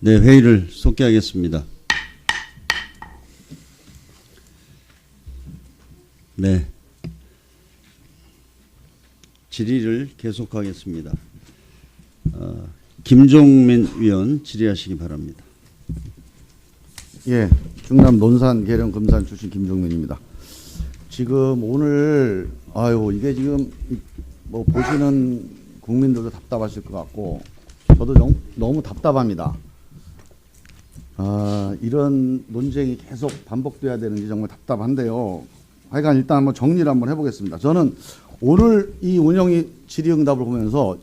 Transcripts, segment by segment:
네, 회의를 속개하겠습니다. 네, 질의를 계속하겠습니다. 김종민 위원 질의하시기 바랍니다. 예, 충남 논산 계령 금산 출신 김종민입니다. 지금 오늘 이게 지금 뭐 보시는 국민들도 답답하실 것 같고 저도 너무 답답합니다. 이런 논쟁이 계속 반복돼야 되는지 정말 답답한데요. 하여간 일단 한번 정리를 한번 해보겠습니다. 저는 오늘 이 운영위 질의응답을 보면서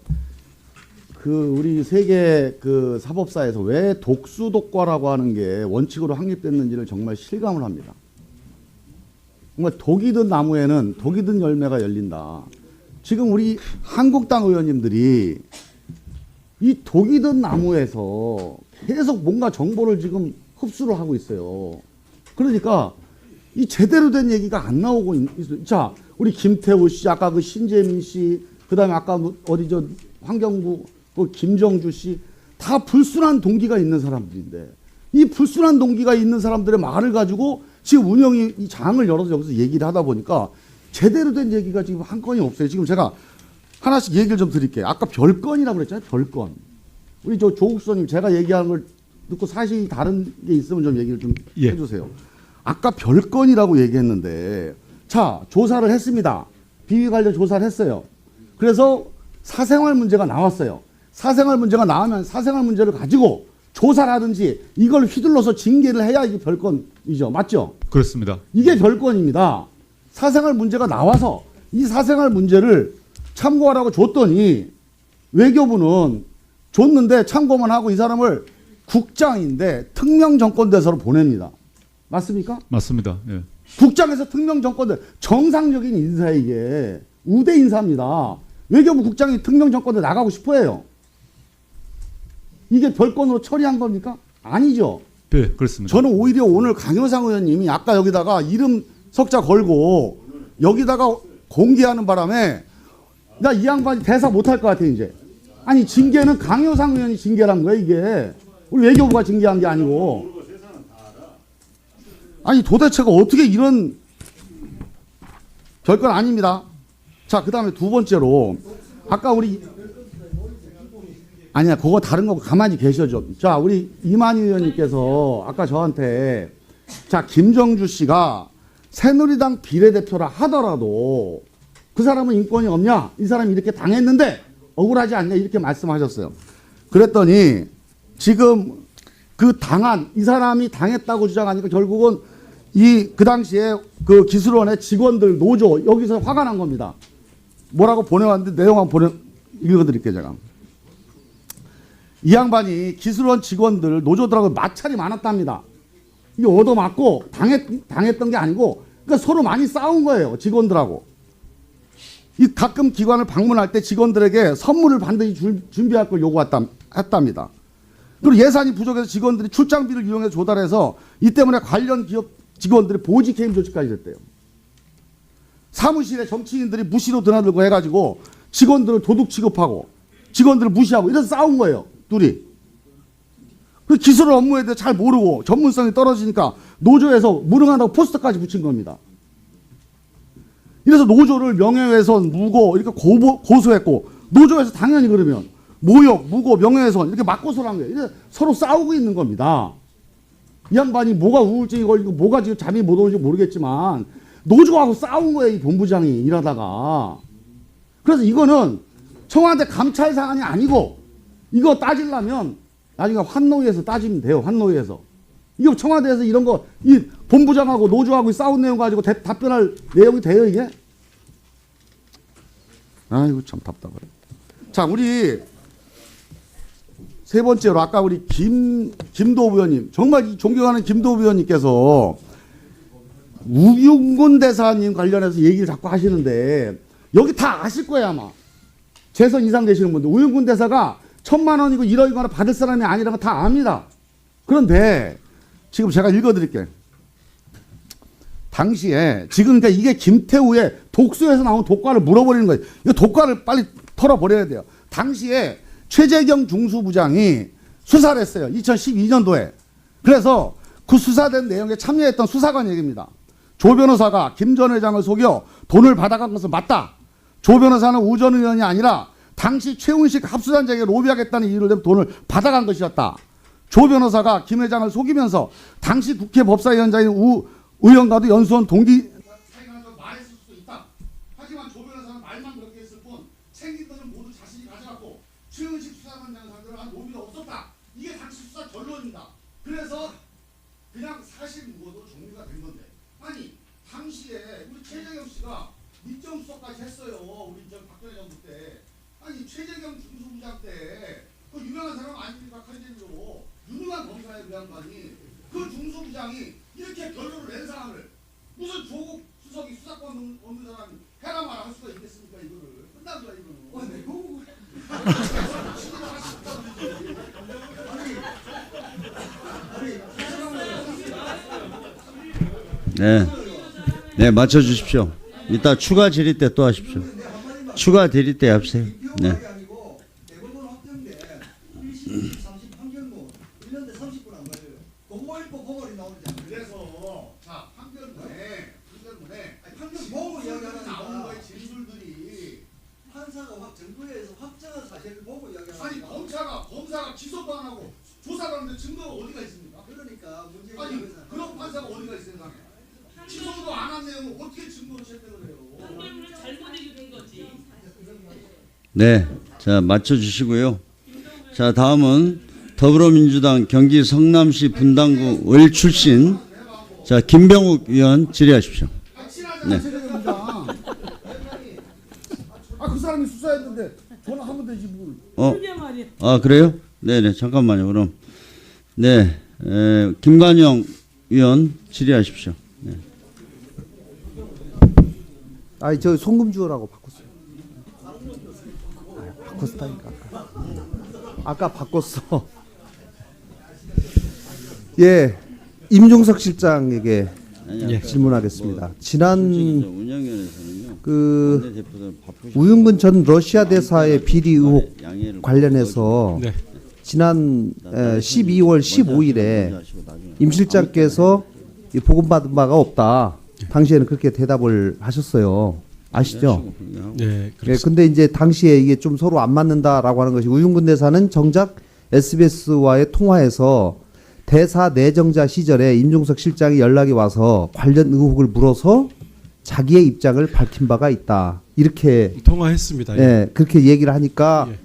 우리 세계 사법사에서 왜 독수독과라고 하는 게 원칙으로 확립됐는지를 정말 실감을 합니다. 정말 독이 든 나무에는 독이 든 열매가 열린다. 지금 우리 한국당 의원님들이 이 독이 든 나무에서 계속 뭔가 정보를 지금 흡수를 하고 있어요. 그러니까 이 제대로 된 얘기가 안 나오고 있어요. 자, 우리 김태우 씨, 아까 신재민 씨, 그다음에 아까 환경부 김정주 씨, 다 불순한 동기가 있는 사람들인데 이 불순한 동기가 있는 사람들의 말을 가지고 지금 운영이 이 장을 열어서 여기서 얘기를 하다 보니까 제대로 된 얘기가 지금 한 건이 없어요. 지금 제가 하나씩 얘기를 좀 드릴게요. 아까 별건이라고 그랬잖아요. 별건. 우리 조국 수석님 제가 얘기하는 걸 듣고 사실이 다른 게 있으면 좀 얘기를 좀 해주세요. 아까 별건이라고 얘기했는데 자, 조사를 했습니다. 비위 관련 조사를 했어요. 그래서 사생활 문제가 나왔어요. 사생활 문제가 나오면 사생활 문제를 가지고 조사를 하든지 이걸 휘둘러서 징계를 해야 이게 별건이죠. 맞죠? 그렇습니다. 이게 별건입니다. 사생활 문제가 나와서 이 사생활 문제를 참고하라고 줬더니 외교부는 줬는데 참고만 하고 이 사람을 국장인데 특명정권대사로 보냅니다. 맞습니까? 맞습니다. 예. 국장에서 특명정권대 정상적인 인사 이게 우대 인사입니다. 외교부 국장이 특명정권대 나가고 싶어해요. 이게 별건으로 처리한 겁니까? 아니죠. 네, 그렇습니다. 저는 오히려 오늘 강효상 의원님이 아까 여기다가 이름 석자 걸고 여기다가 공개하는 바람에 나 이 양반이 대사 못할 것 같아 이제. 아니 징계는 강효상 의원이 징계를 한 거야 이게. 우리 외교부가 징계한 게 아니고. 아니 도대체가 어떻게 이런 별건 아닙니다. 자, 그 다음에 두 번째로 아까 우리 아니야 그거 다른 거 가만히 계셔줘. 자, 우리 이만희 의원님께서 아까 저한테 자, 김정주 씨가 새누리당 비례대표라 하더라도 그 사람은 인권이 없냐? 이 사람이 이렇게 당했는데 억울하지 않냐? 이렇게 말씀하셨어요. 그랬더니 지금 이 사람이 당했다고 주장하니까 결국은 그 당시에 기술원의 직원들 노조 여기서 화가 난 겁니다. 뭐라고 보내왔는데 내용 한번 읽어드릴게요 제가. 이 양반이 기술원 직원들 노조들하고 마찰이 많았답니다. 이게 얻어맞고 당했던 게 아니고 그러니까 서로 많이 싸운 거예요. 직원들하고. 이 가끔 기관을 방문할 때 직원들에게 선물을 반드시 준비할 걸 요구했답니다. 그리고 예산이 부족해서 직원들이 출장비를 이용해서 조달해서 이 때문에 관련 기업 직원들이 보직 해임 조치까지 됐대요. 사무실에 정치인들이 무시로 드나들고 해가지고 직원들을 도둑 취급하고 직원들을 무시하고 이래서 싸운 거예요. 둘이. 그 기술 업무에 대해 잘 모르고 전문성이 떨어지니까 노조에서 무능하다고 포스터까지 붙인 겁니다. 이래서 노조를 명예훼손, 무고 이렇게 고소했고 노조에서 당연히 그러면 모욕, 무고, 명예훼손 이렇게 맞고서란 거예요. 이래서 서로 싸우고 있는 겁니다. 이 양반이 뭐가 우울증이 걸리고 뭐가 지금 잠이 못 오는지 모르겠지만 노조하고 싸운 거예요. 이 본부장이 일하다가. 그래서 이거는 청와대 감찰 사안이 아니고 이거 따지려면 나중에 환노위에서 따지면 돼요. 환노위에서. 이거 청와대에서 이런 거 이 본부장하고 노조하고 싸운 내용 가지고 답변할 내용이 돼요 이게? 아이고 참 답답하네. 자, 우리 세 번째로 아까 우리 김도우 의원님 정말 존경하는 김도우 의원님께서 우윤근 대사님 관련해서 얘기를 자꾸 하시는데 여기 다 아실 거예요 아마. 재선 이상 되시는 분들 우윤근 대사가 1,000만 원이고 1억이거나 받을 사람이 아니라는 거 다 압니다. 그런데 지금 제가 읽어드릴게요. 당시에 지금 그러니까 이게 김태우의 독소에서 나온 독과를 물어버리는 거예요. 이거 독과를 빨리 털어버려야 돼요. 당시에 최재경 중수부장이 수사를 했어요. 2012년도에. 그래서 그 수사된 내용에 참여했던 수사관 얘기입니다. 조 변호사가 김 전 회장을 속여 돈을 받아간 것은 맞다. 조 변호사는 우 전 의원이 아니라 당시 최훈식 합수단장에게 로비하겠다는 이유를 대고 돈을 받아간 것이었다. 조 변호사가 김 회장을 속이면서 당시 국회 법사위원장인 우 의원과도 연수원 동기 사이간에서 말했을 수도 있다. 하지만 조 변호사는 말만 그렇게 했을 뿐 생긴 것은 모두 자신이 가져갔고 최은식 수사관장 상대로 한 로비도 없었다. 이게 당시 수사 결론입니다. 그래서 그냥 사실 무고도 종료가 된 건데, 아니 당시에 우리 최재경 씨가 민정수석까지 했어요. 우리 저 박근혜 정부 때. 아니 최재경 중수부장 때 그 유명한 사람 아닙니까? 컨텐츠로 유능한 검사에 그 양반이 그 중수부장이 이렇게 결론을 낸 사람을 무슨 조국 수석이 수사권 없는 사람이 해라 말아 할 수가 있겠습니까? 이거를 끝난 거야 이거는. 네, 그거 네. 네, 맞춰 주십시오. 이따 추가 질의 때 또 하십시오. 추가 질의 때 하세요. 네. 대법원 확정돼 1시 30 판결문 1년대 30분 안 걸려요. 공모일보 보궐이 나오지 않아요. 그래서 자 판결문에 판결 보고 이야기하는 나오는 거야. 거의 진술들이 판사가 정부에 의해서 확정한 사실을 보고 이야기하는 아니 거야. 검사가 기소도 안 하고 조사도 하는데 증거가 어디가 있습니까? 그러니까 문제가 아니 여기서 그런 판사가 어디가 있어요? 기소도 안 한 내용을 어떻게 증거로 채택을 해요? 판결문을 잘못 읽은 거지. 네. 자, 맞춰 주시고요. 자, 다음은 더불어민주당 경기 성남시 분당구 을 출신 자, 김병욱 의원 질의하십시오. 네. 아그 사람이 수사했는데 전화하면 되지 뭘. 그게 말이야. 아, 그래요? 네네, 잠깐만요. 그럼. 네. 김관영 의원 질의하십시오. 네. 아니 저 송금주라고 바꿨어요. 바꿨다니까. 아까 바꿨어. 예, 임종석 실장에게 질문하겠습니다. 지난 운영위원회에서는요. 그 원내대표들 바쁘시고 우윤근 전 러시아 대사의 비리 의혹 양해를 관련해서 지난 12월 15일에 임 실장께서 이 보고받은 바가 없다. 당시에는 그렇게 대답을 하셨어요. 아시죠? 네, 예, 근데 이제 당시에 이게 좀 서로 안 맞는다라고 하는 것이 우윤근 대사는 정작 SBS와의 통화에서 대사 내정자 시절에 임종석 실장이 연락이 와서 관련 의혹을 물어서 자기의 입장을 밝힌 바가 있다. 이렇게 통화했습니다. 예, 그렇게 얘기를 하니까 예.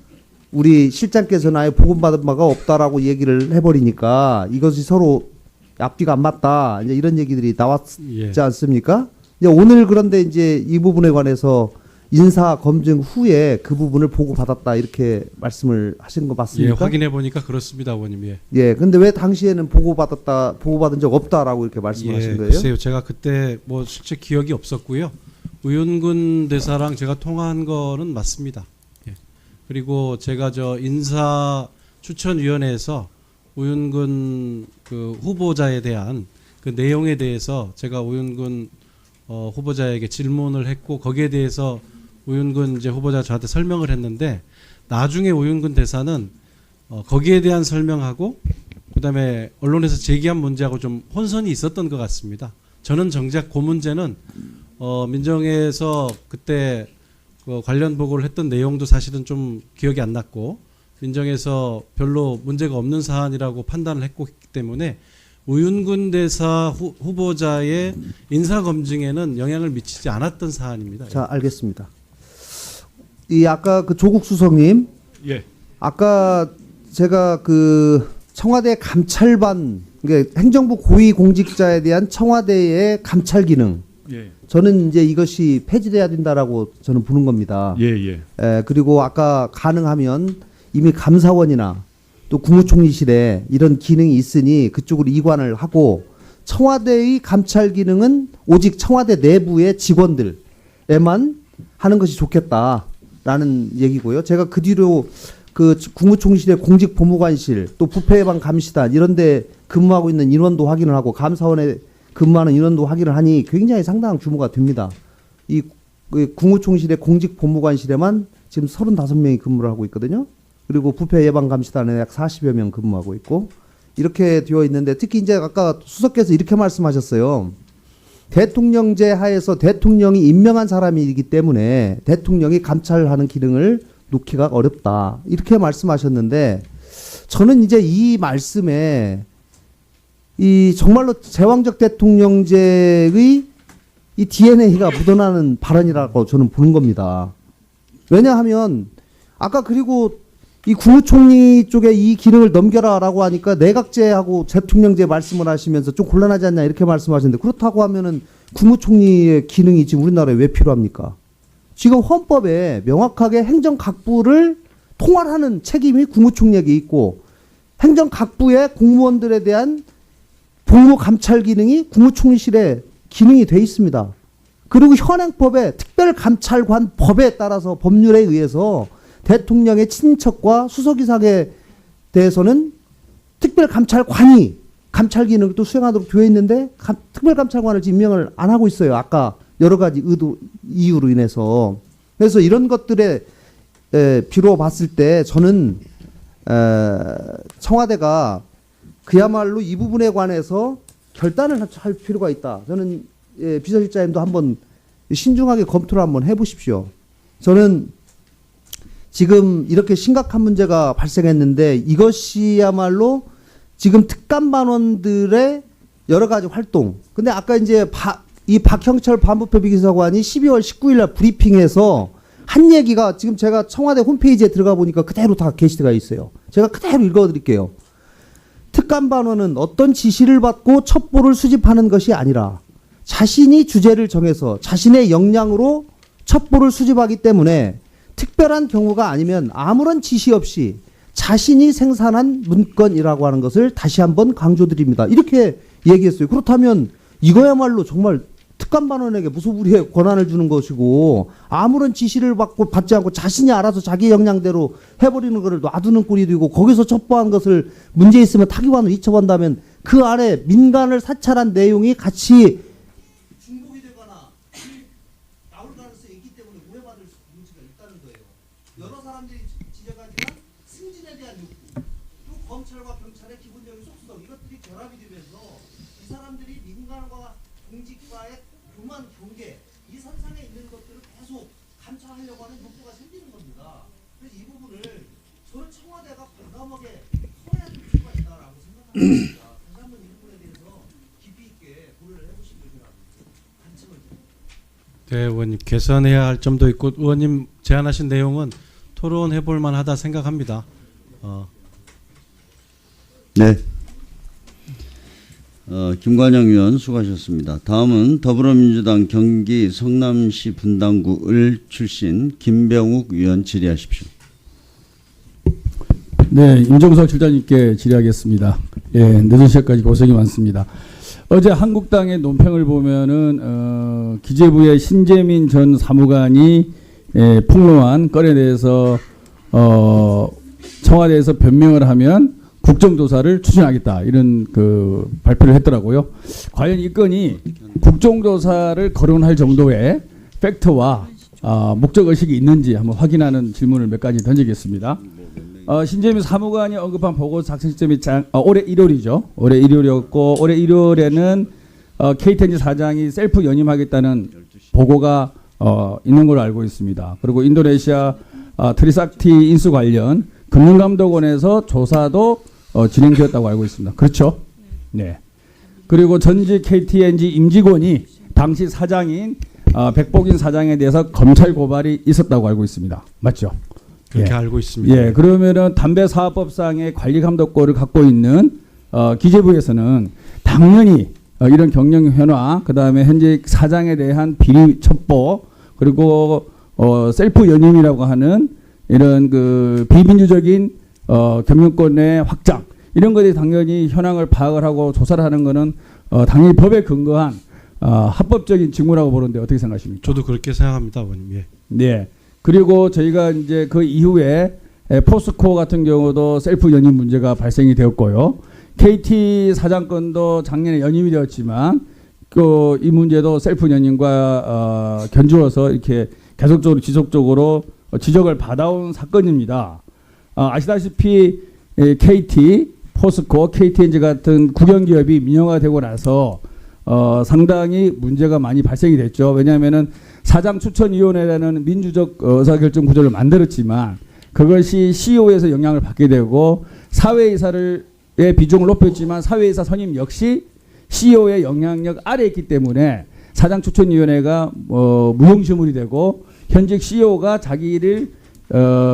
우리 실장께서는 아예 보고받은 바가 없다라고 얘기를 해버리니까 이것이 서로 앞뒤가 안 맞다. 이제 이런 얘기들이 나왔지 예. 않습니까? 이제 오늘 그런데 이제 이 부분에 관해서 인사 검증 후에 그 부분을 보고받았다 이렇게 말씀을 하신 거 예, 맞습니까? 확인해 보니까 그렇습니다, 아버님. 예. 예, 근데 왜 당시에는 보고받은 적 없다라고 이렇게 말씀하신 거예요? 글쎄요, 제가 그때 뭐 실제 기억이 없었고요. 우윤근 대사랑 제가 통화한 거는 맞습니다. 예. 그리고 제가 저 인사 추천위원회에서 우윤근 그 후보자에 대한 그 내용에 대해서 제가 우윤근 후보자에게 질문을 했고 거기에 대해서 우윤근 이제 후보자가 저한테 설명을 했는데 나중에 우윤근 대사는 거기에 대한 설명하고 그다음에 언론에서 제기한 문제하고 좀 혼선이 있었던 것 같습니다. 저는 정작 그 문제는 민정에서 그때 그 관련 보고를 했던 내용도 사실은 좀 기억이 안 났고 민정에서 별로 문제가 없는 사안이라고 판단을 했기 때문에 우윤근 대사 후보자의 인사 검증에는 영향을 미치지 않았던 사안입니다. 자, 알겠습니다. 이 아까 그 조국 수석님, 예. 아까 제가 그 청와대 감찰반, 그러니까 행정부 고위 공직자에 대한 청와대의 감찰 기능, 예. 저는 이제 이것이 폐지돼야 된다라고 저는 보는 겁니다. 예. 그리고 아까 가능하면 이미 감사원이나 또 국무총리실에 이런 기능이 있으니 그쪽으로 이관을 하고 청와대의 감찰 기능은 오직 청와대 내부의 직원들에만 하는 것이 좋겠다라는 얘기고요. 제가 그 뒤로 그 국무총리실의 공직보무관실 또 부패예방 감시단 이런 데 근무하고 있는 인원도 확인을 하고 감사원에 근무하는 인원도 확인을 하니 굉장히 상당한 규모가 됩니다. 이 국무총리실의 공직보무관실에만 지금 35명이 근무를 하고 있거든요. 그리고 부패 예방 감시단에 약 40여 명 근무하고 있고 이렇게 되어 있는데 특히 이제 아까 수석께서 이렇게 말씀하셨어요. 대통령제 하에서 대통령이 임명한 사람이기 때문에 대통령이 감찰하는 기능을 놓기가 어렵다. 이렇게 말씀하셨는데 저는 이제 이 말씀에 이 정말로 제왕적 대통령제의 이 DNA가 묻어나는 발언이라고 저는 보는 겁니다. 왜냐하면 아까 그리고 이 국무총리 쪽에 이 기능을 넘겨라라고 하니까 내각제하고 대통령제 말씀을 하시면서 좀 곤란하지 않냐 이렇게 말씀하셨는데 그렇다고 하면은 국무총리의 기능이 지금 우리나라에 왜 필요합니까? 지금 헌법에 명확하게 행정각부를 통할하는 책임이 국무총리에게 있고 행정각부의 공무원들에 대한 복무 감찰 기능이 국무총리실에 기능이 돼 있습니다. 그리고 현행법의 특별감찰관 법에 따라서 법률에 의해서 대통령의 친인척과 수석이상에 대해서는 특별감찰관이 감찰 기능을 또 수행하도록 되어 있는데 특별감찰관을 지금 임명을 안 하고 있어요. 아까 여러 가지 이유로 인해서. 그래서 이런 것들에 비로 봤을 때 저는 청와대가 그야말로 이 부분에 관해서 결단을 할 필요가 있다. 저는 비서실장님도 한번 신중하게 검토를 한번 해보십시오. 저는 지금 이렇게 심각한 문제가 발생했는데 이것이야말로 지금 특감반원들의 여러 가지 활동. 근데 아까 이제 이 박형철 반부패 비서관이 12월 19일 날 브리핑에서 한 얘기가 지금 제가 청와대 홈페이지에 들어가 보니까 그대로 다 게시되어 있어요. 제가 그대로 읽어드릴게요. 특감반원은 어떤 지시를 받고 첩보를 수집하는 것이 아니라 자신이 주제를 정해서 자신의 역량으로 첩보를 수집하기 때문에 특별한 경우가 아니면 아무런 지시 없이 자신이 생산한 문건이라고 하는 것을 다시 한번 강조드립니다. 이렇게 얘기했어요. 그렇다면 이거야말로 정말 특감반원에게 무소불위의 권한을 주는 것이고 아무런 지시를 받지 않고 자신이 알아서 자기 역량대로 해버리는 것을 놔두는 꼴이 되고 거기서 첩보한 것을 문제 있으면 타기관으로 이첩한다면 그 안에 민간을 사찰한 내용이 같이 중복이 되거나 나올 가능성이 있기 때문에 오해받을 문제가 있다는 거예요. 여러 사람들이 지적하지만 승진에 대한 욕구, 또 검찰과 경찰의 기본적인 속수성 이것들이 결합이 되면서 이 사람들이 민간과 공직과의 교만, 경계 이 선상에 있는 것들을 계속 감찰하려고 하는 욕구가 생기는 겁니다. 그래서 이 부분을 저는 청와대가 과감하게 풀어야 될 필요가 있다라고 생각합니다. 다시 한번 이 부분에 대해서 깊이 있게 고려를 해보시길 관측을 드립니다. 네, 의원님 개선해야 할 점도 있고 의원님 제안하신 내용은 토론해 볼 만하다 생각합니다. 네. 김관영 의원 수고하셨습니다. 다음은 더불어민주당 경기 성남시 분당구을 출신 김병욱 의원 질의하십시오. 네, 임종석 실장님께 질의하겠습니다. 예, 늦은 시간까지 고생이 많습니다. 어제 한국당의 논평을 보면은 기재부의 신재민 전 사무관이 폭로한 건에 대해서 청와대에서 변명을 하면 국정조사를 추진하겠다 이런 그 발표를 했더라고요. 과연 이 건이 국정조사를 거론할 정도의 팩트와 목적 의식이 있는지 한번 확인하는 질문을 몇 가지 던지겠습니다. 신재민 사무관이 언급한 보고 작성 시점이 올해 1월이죠. 올해 1월이었고 올해 1월에는 KTNG 사장이 셀프 연임하겠다는 보고가 있는 걸로 알고 있습니다. 그리고 인도네시아 트리삭티 인수 관련 금융감독원에서 조사도 진행되었다고 알고 있습니다. 그렇죠? 네. 그리고 전직 KTNG 임직원이 당시 사장인 백복인 사장에 대해서 검찰 고발이 있었다고 알고 있습니다. 맞죠? 그렇게 예. 알고 있습니다. 예, 그러면은 담배사업법상의 관리감독권을 갖고 있는 기재부에서는 당연히 이런 경영 현황, 그 다음에 현재 사장에 대한 비리 첩보, 그리고 셀프 연임이라고 하는 이런 그 비민주적인 경영권의 확장 이런 것에 당연히 현황을 파악을 하고 조사를 하는 것은 당연히 법에 근거한 합법적인 직무라고 보는데 어떻게 생각하십니까? 저도 그렇게 생각합니다, 의원님. 예. 네. 그리고 저희가 이제 그 이후에 포스코 같은 경우도 셀프 연임 문제가 발생이 되었고요. KT 사장 건도 작년에 연임이 되었지만 그 이 문제도 셀프 연임과 견주어서 이렇게 계속적으로 지속적으로 지적을 받아온 사건입니다. 아시다시피 KT, 포스코, KTNG 같은 국영기업이 민영화되고 나서 상당히 문제가 많이 발생이 됐죠. 왜냐하면은 사장 추천위원회라는 민주적 의사결정 구조를 만들었지만 그것이 CEO에서 영향을 받게 되고 사회이사의 비중을 높였지만 사회이사 선임 역시 CEO의 영향력 아래에 있기 때문에 사장 추천위원회가 무용지물이 되고 현직 CEO가 자기를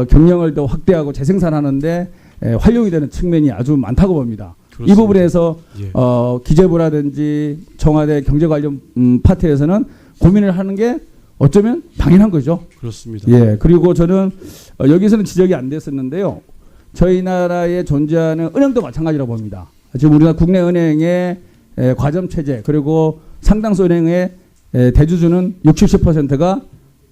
경영을 더 확대하고 재생산하는데 활용이 되는 측면이 아주 많다고 봅니다. 그렇습니다. 이 부분에서 예. 기재부라든지 청와대 경제 관련 파트에서는 고민을 하는 게 어쩌면 당연한 거죠. 그렇습니다. 예. 그리고 저는 여기서는 지적이 안 됐었는데요. 저희 나라에 존재하는 은행도 마찬가지라고 봅니다. 지금 우리나라 국내 은행의 과점 체제 그리고 상당수 은행의 대주주는 60, 70%가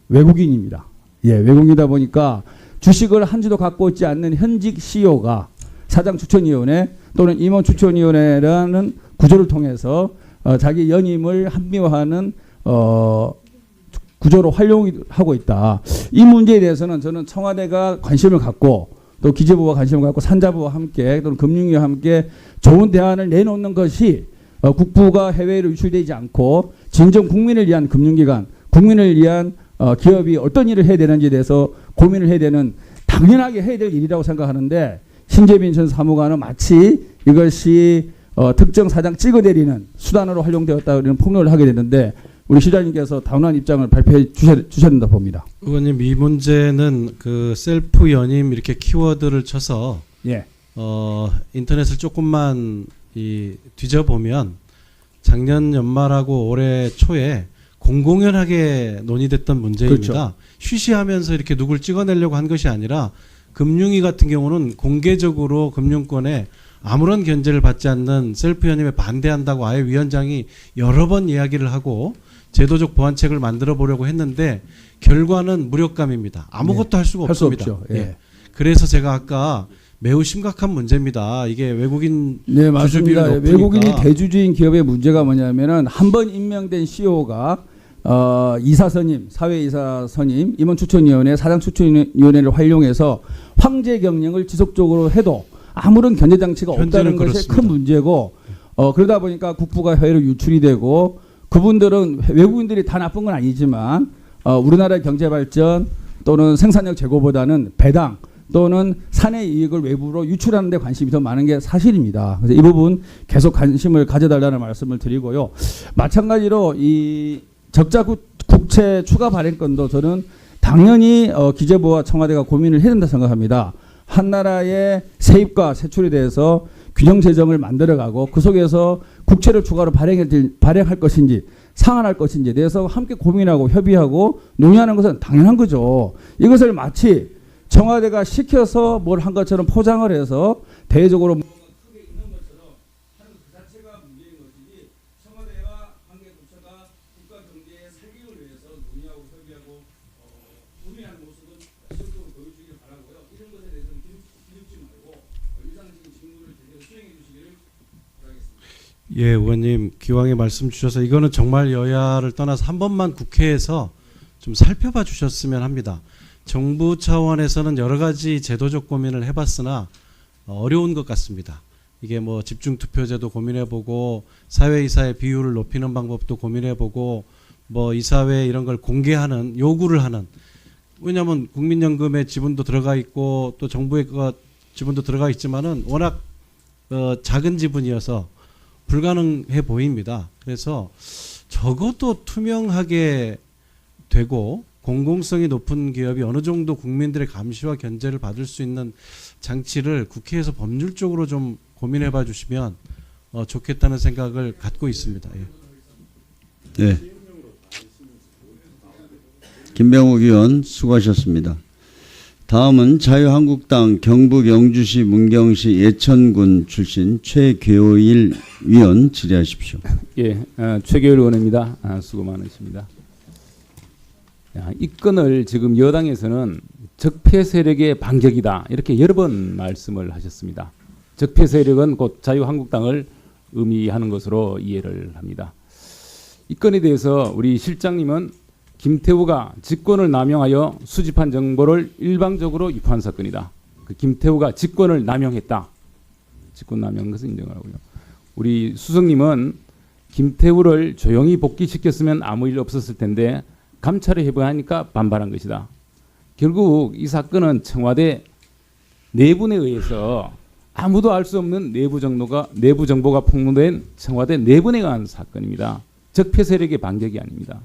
외국인입니다. 예, 외국인이다 보니까 주식을 한 주도 갖고 있지 않는 현직 CEO가 사장 추천위원회 또는 임원 추천위원회라는 구조를 통해서 자기 연임을 합리화하는 구조로 활용하고 있다. 이 문제에 대해서는 저는 청와대가 관심을 갖고 또 기재부가 관심을 갖고 산자부와 함께 또는 금융위와 함께 좋은 대안을 내놓는 것이 국부가 해외로 유출되지 않고 진정 국민을 위한 금융기관, 국민을 위한 기업이 어떤 일을 해야 되는지에 대해서 고민을 해야 되는 당연하게 해야 될 일이라고 생각하는데 신재빈 전 사무관은 마치 이것이 특정 사장 찍어내리는 수단으로 활용되었다 그런 폭로를 하게 되는데 우리 시장님께서 당연한 입장을 발표해 주셔야 된다 봅니다. 의원님 이 문제는 그 셀프 연임 이렇게 키워드를 쳐서 예. 인터넷을 조금만 뒤져보면 작년 연말하고 올해 초에 공공연하게 논의됐던 문제입니다. 그렇죠. 쉬쉬하면서 이렇게 누굴 찍어내려고 한 것이 아니라 금융위 같은 경우는 공개적으로 금융권에 아무런 견제를 받지 않는 셀프 연임에 반대한다고 아예 위원장이 여러 번 이야기를 하고 제도적 보완책을 만들어 보려고 했는데 결과는 무력감입니다. 아무것도 할 수가 할 수 없습니다. 없죠. 예. 그래서 제가 아까 매우 심각한 문제입니다. 이게 외국인 네, 맞습니다. 주주비율이 외국인이 높으니까. 대주주인 기업의 문제가 뭐냐면은 한 번 임명된 CEO가 이사 선임, 사회이사 선임, 임원 추천위원회, 사장 추천위원회를 활용해서 황제 경영을 지속적으로 해도 아무런 견제 장치가 없다는 현재는 것이 그렇습니다. 큰 문제고 그러다 보니까 국부가 해외로 유출이 되고 그분들은 외국인들이 다 나쁜 건 아니지만 우리나라의 경제 발전 또는 생산력 제고보다는 배당 또는 사내 이익을 외부로 유출하는 데 관심이 더 많은 게 사실입니다. 그래서 이 부분 계속 관심을 가져달라는 말씀을 드리고요. 마찬가지로 이 적자 국채 추가 발행건도 저는 당연히 기재부와 청와대가 고민을 해야 된다 생각합니다. 한 나라의 세입과 세출에 대해서 균형 재정을 만들어가고 그 속에서 국채를 추가로 발행할 것인지 상환할 것인지에 대해서 함께 고민하고 협의하고 논의하는 것은 당연한 거죠. 이것을 마치 청와대가 시켜서 뭘 한 것처럼 포장을 해서 대외적으로 뭔가 크게 있는 것처럼 하는 그 자체가 문제인 것이지 청와대와 관계 부처가 국가 경제의 살림을 위해서 논의하고 협의하고 고민하는 모습은 적극적으로 보여주길 바라고요. 이런 것에 대해서는 기죽지 말고 일상적인 직무를 제대로 수행해 주시기를 바라겠습니다. 예, 의원님 기왕에 말씀 주셔서 이거는 정말 여야를 떠나서 한 번만 국회에서 좀 살펴봐 주셨으면 합니다. 정부 차원에서는 여러 가지 제도적 고민을 해봤으나 어려운 것 같습니다. 이게 뭐 집중투표제도 고민해보고 사회이사의 비율을 높이는 방법도 고민해보고 뭐 이사회 이런 걸 공개하는 요구를 하는 왜냐하면 국민연금에 지분도 들어가 있고 또 정부의 지분도 들어가 있지만은 워낙 작은 지분이어서 불가능해 보입니다. 그래서 적어도 투명하게 되고 공공성이 높은 기업이 어느 정도 국민들의 감시와 견제를 받을 수 있는 장치를 국회에서 법률적으로 좀 고민해 봐 주시면 좋겠다는 생각을 갖고 있습니다. 예. 네. 김병욱 의원 수고하셨습니다. 다음은 자유한국당 경북 영주시 문경시 예천군 출신 최교일 위원 질의하십시오. 예, 최교일 의원입니다. 수고 많으십니다. 이 건을 지금 여당에서는 적폐 세력의 반격이다 이렇게 여러 번 말씀을 하셨습니다. 적폐 세력은 곧 자유한국당을 의미하는 것으로 이해를 합니다. 이 건에 대해서 우리 실장님은 김태우가 직권을 남용하여 수집한 정보를 일방적으로 유포한 사건이다. 그 김태우가 직권을 남용했다. 직권 남용한 것을 인정을 하고요. 우리 수석님은 김태우를 조용히 복귀시켰으면 아무 일 없었을 텐데 감찰을 해보니까 반발한 것이다. 결국 이 사건은 청와대 내분에 의해서 아무도 알 수 없는 내부 정보가 폭로된 청와대 내분에 의한 사건입니다. 적폐 세력의 반격이 아닙니다.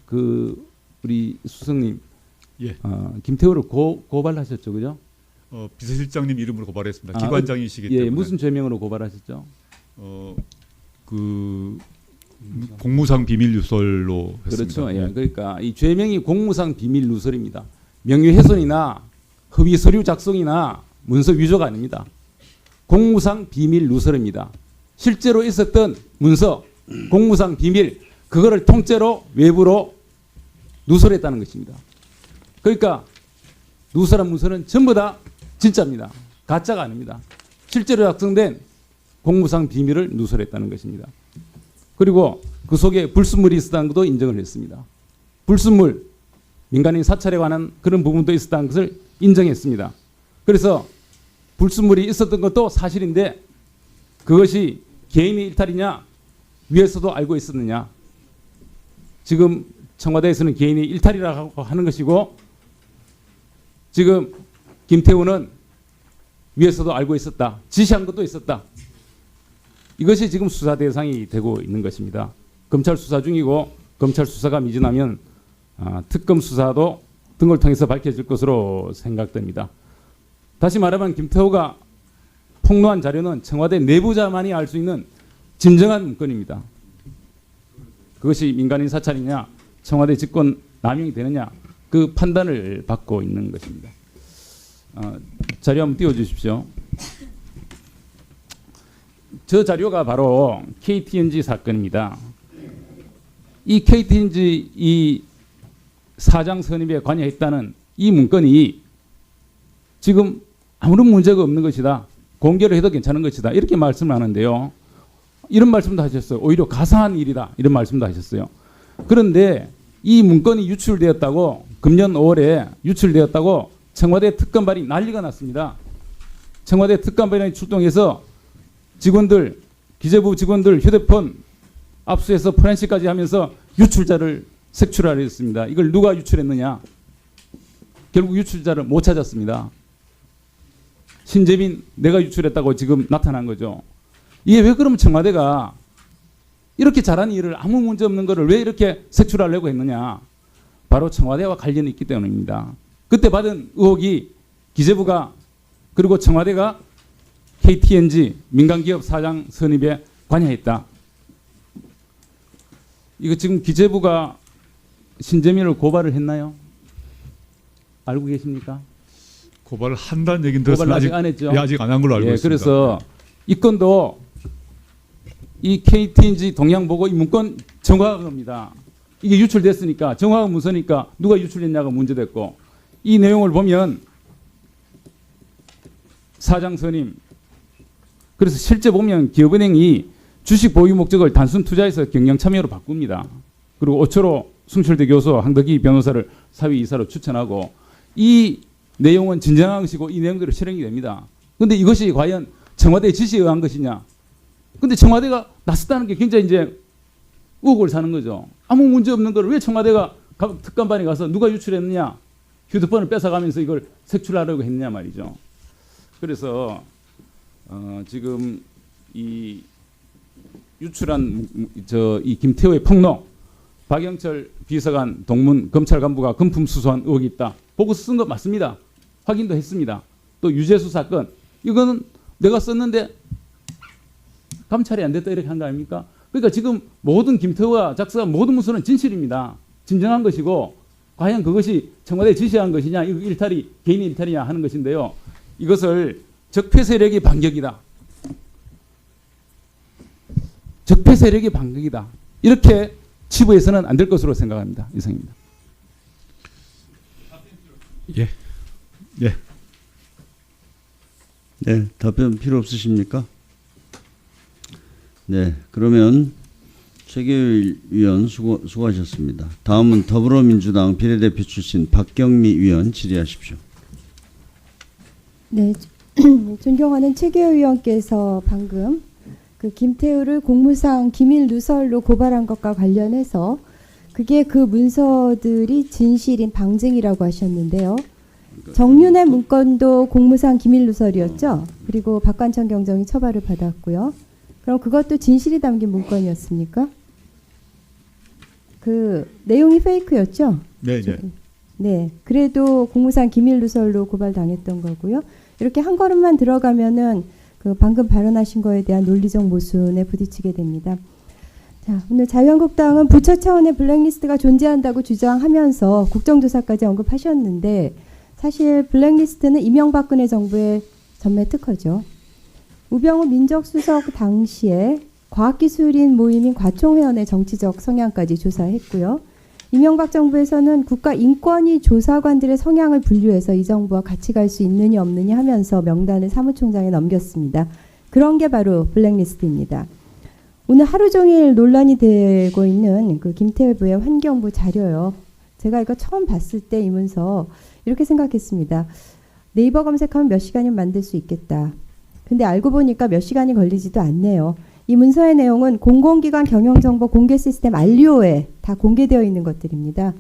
그 우리 수석님, 예. 김태우를 고발하셨죠, 그죠? 비서실장님 이름으로 고발했습니다. 아, 기관장이시기 예, 때문에. 무슨 죄명으로 고발하셨죠? 그 공무상 비밀 누설로 했습니다. 그렇죠. 예. 그러니까 이 죄명이 공무상 비밀 누설입니다. 명예훼손이나 허위 서류 작성이나 문서 위조가 아닙니다. 공무상 비밀 누설입니다. 실제로 있었던 문서, 공무상 비밀, 그거를 통째로 외부로 누설했다는 것입니다. 그러니까 누설한 문서는 전부 다 진짜입니다. 가짜가 아닙니다. 실제로 작성된 공무상 비밀을 누설했다는 것입니다. 그리고 그 속에 불순물이 있었다는 것도 인정을 했습니다. 불순물, 민간인 사찰에 관한 그런 부분도 있었다는 것을 인정했습니다. 그래서 불순물이 있었던 것도 사실인데 그것이 개인의 일탈이냐, 위에서도 알고 있었느냐. 지금 청와대에서는 개인의 일탈이라고 하는 것이고 지금 김태우는 위에서도 알고 있었다. 지시한 것도 있었다. 이것이 지금 수사 대상이 되고 있는 것입니다. 검찰 수사 중이고 검찰 수사가 미진하면 특검 수사도 등을 통해서 밝혀질 것으로 생각됩니다. 다시 말하면 김태우가 폭로한 자료는 청와대 내부자만이 알 수 있는 진정한 문건입니다. 그것이 민간인 사찰이냐, 청와대 직권 남용이 되느냐, 그 판단을 받고 있는 것입니다. 자료 한번 띄워주십시오. 저 자료가 바로 KTNG 사건입니다. 이 KTNG 이 사장 선임에 관여했다는 이 문건이 지금 아무런 문제가 없는 것이다. 공개를 해도 괜찮은 것이다. 이렇게 말씀을 하는데요. 이런 말씀도 하셨어요. 오히려 가상한 일이다. 이런 말씀도 하셨어요. 그런데 이 문건이 유출되었다고, 금년 5월에 유출되었다고 청와대 특검반이 난리가 났습니다. 청와대 특검반이 출동해서 직원들, 기재부 직원들 휴대폰 압수해서 포렌식까지 하면서 유출자를 색출하려 했습니다. 이걸 누가 유출했느냐? 결국 유출자를 못 찾았습니다. 신재민 내가 유출했다고 지금 나타난 거죠. 이게 왜 그러면 청와대가 이렇게 잘하는 일을 아무 문제 없는 거를 왜 이렇게 색출하려고 했느냐? 바로 청와대와 관련이 있기 때문입니다. 그때 받은 의혹이 기재부가 그리고 청와대가 KTNG 민간기업 사장 선임에 관여했다. 이거 지금 기재부가 신재민을 고발을 했나요? 알고 계십니까? 고발을 한다는 얘기는 고발 들었으면 아직 안 했죠. 예, 아직 안 한 걸로 알고 있습니다. 그래서 이 건도 이 KTNG 동향 보고 이 문건 정확한 겁니다. 이게 유출됐으니까 정확한 문서니까 누가 유출했냐가 문제됐고 이 내용을 보면 사장 선임 그래서 실제 보면 기업은행이 주식 보유 목적을 단순 투자에서 경영 참여로 바꿉니다. 그리고 5초로 숭실대 교수 황덕기 변호사를 사위 이사로 추천하고 이 내용은 진정한 것이고 이 내용대로 실행이 됩니다. 그런데 이것이 과연 청와대의 지시에 의한 것이냐? 근데 청와대가 나섰다는 게 굉장히 이제 의혹을 사는 거죠. 아무 문제 없는 걸 왜 청와대가 특감반에 가서 누가 유출했느냐? 휴대폰을 뺏어가면서 이걸 색출하려고 했느냐 말이죠. 그래서 지금 이 유출한 이 김태우의 폭로, 박영철 비서관 동문 검찰 간부가 금품 수수한 의혹이 있다. 보고서 쓴 거 맞습니다. 확인도 했습니다. 또 유재수 사건 이거는 내가 썼는데 감찰이 안 됐다 이렇게 한 거 아닙니까? 그러니까 지금 모든 김태우가 작성한 모든 문서는 진실입니다. 진정한 것이고 과연 그것이 청와대에 지시한 것이냐, 이거 일탈이 개인의 일탈이냐 하는 것인데요. 이것을 적폐 세력의 반격이다. 적폐 세력의 반격이다. 이렇게 치부해서는 안 될 것으로 생각합니다. 이상입니다. 예. 예. 네, 답변 필요 없으십니까? 네, 그러면 최계일 위원 수고하셨습니다. 다음은 더불어민주당 비례대표 출신 박경미 위원 질의하십시오. 네, 존경하는 최계호 의원께서 방금 그 김태우를 공무상 기밀 누설로 고발한 것과 관련해서 그게 그 문서들이 진실인 방증이라고 하셨는데요. 정윤의 문건도 공무상 기밀 누설이었죠. 그리고 박관천 경정이 처벌을 받았고요. 그럼 그것도 진실이 담긴 문건이었습니까? 그 내용이 페이크였죠? 네, 네. 네, 그래도 공무상 기밀 누설로 고발당했던 거고요. 이렇게 한 걸음만 들어가면은 그 방금 발언하신 거에 대한 논리적 모순에 부딪히게 됩니다. 자, 오늘 자유한국당은 부처 차원의 블랙리스트가 존재한다고 주장하면서 국정조사까지 언급하셨는데 사실 블랙리스트는 이명박근혜 정부의 전매 특허죠. 우병우 민정수석 당시에 과학기술인 모임인 과총회원의 정치적 성향까지 조사했고요. 이명박 정부에서는 국가인권위 조사관들의 성향을 분류해서 이 정부와 같이 갈 수 있느냐 없느냐 하면서 명단을 사무총장에 넘겼습니다. 그런 게 바로 블랙리스트입니다. 오늘 하루 종일 논란이 되고 있는 그 김태부의 환경부 자료요. 제가 이거 처음 봤을 때 이 문서 이렇게 생각했습니다. 네이버 검색하면 몇 시간이면 만들 수 있겠다. 근데 알고 보니까 몇 시간이 걸리지도 않네요. 이 문서의 내용은 공공기관 경영정보 공개 시스템 알리오에 다 공개되어 있는 것들입니다.